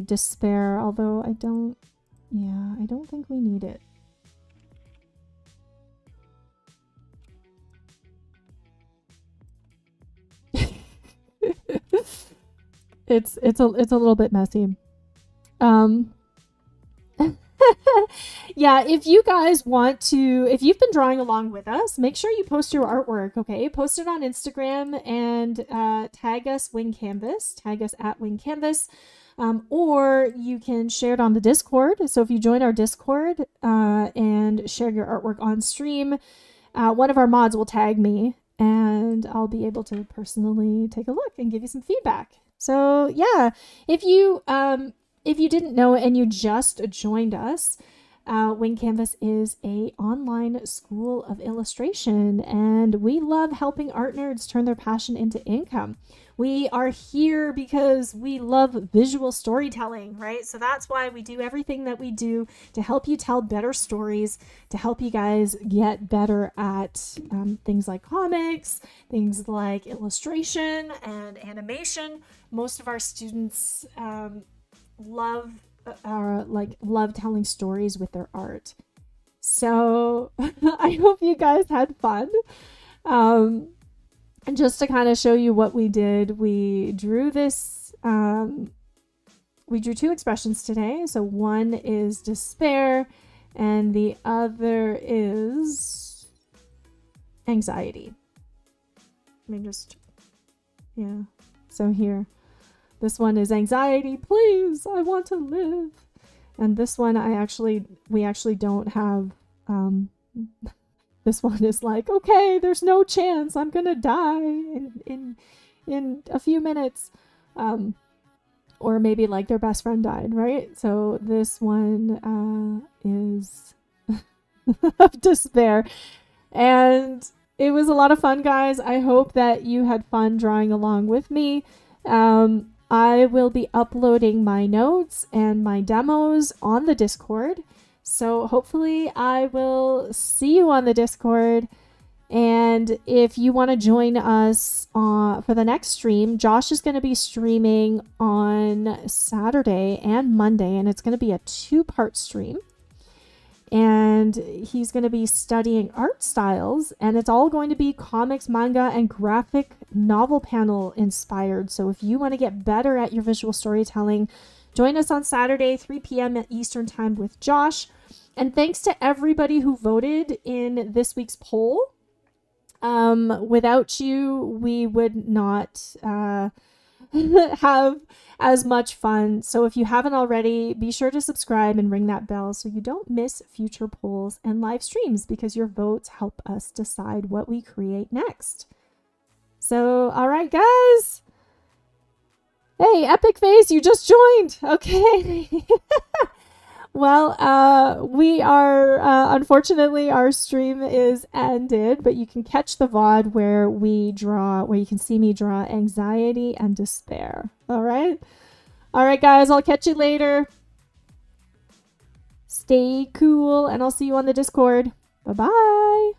despair, although I don't think we need it. It's a little bit messy. Yeah, if you guys want to, if you've been drawing along with us, make sure you post your artwork, okay? Post it on Instagram and tag us Wing Canvas, tag us at Wing Canvas, or you can share it on the Discord. So if you join our Discord and share your artwork on stream, one of our mods will tag me and I'll be able to personally take a look and give you some feedback. So yeah, if you didn't know and you just joined us, Wing Canvas is an online school of illustration, and we love helping art nerds turn their passion into income. We are here because we love visual storytelling, right? So that's why we do everything that we do to help you tell better stories, to help you guys get better at things like comics, things like illustration and animation. Most of our students love telling stories with their art. So I hope you guys had fun. And just to kind of show you what we did, we drew this, we drew two expressions today. So one is despair and the other is anxiety. Let me just, yeah. So here. This one is anxiety, please, I want to live. And this one we actually don't have, this one is like, okay, there's no chance, I'm gonna die in a few minutes. Or maybe like their best friend died, right? So this one is of despair. And it was a lot of fun, guys. I hope that you had fun drawing along with me. I will be uploading my notes and my demos on the Discord. So hopefully I will see you on the Discord. And if you want to join us for the next stream, Josh is going to be streaming on Saturday and Monday, and it's going to be a 2-part stream. And he's going to be studying art styles, and it's all going to be comics, manga, and graphic novel panel inspired. So if you want to get better at your visual storytelling, join us on Saturday, 3 p.m. Eastern time with Josh. And thanks to everybody who voted in this week's poll. Without you, we would not have as much fun. So if you haven't already, be sure to subscribe and ring that bell so you don't miss future polls and live streams, because your votes help us decide what we create next. So, all right, guys. Hey, Epic Face, you just joined. Okay. Well, we are, unfortunately, our stream is ended, but you can catch the VOD where you can see me draw anxiety and despair. All right. All right, guys, I'll catch you later. Stay cool, and I'll see you on the Discord. Bye-bye.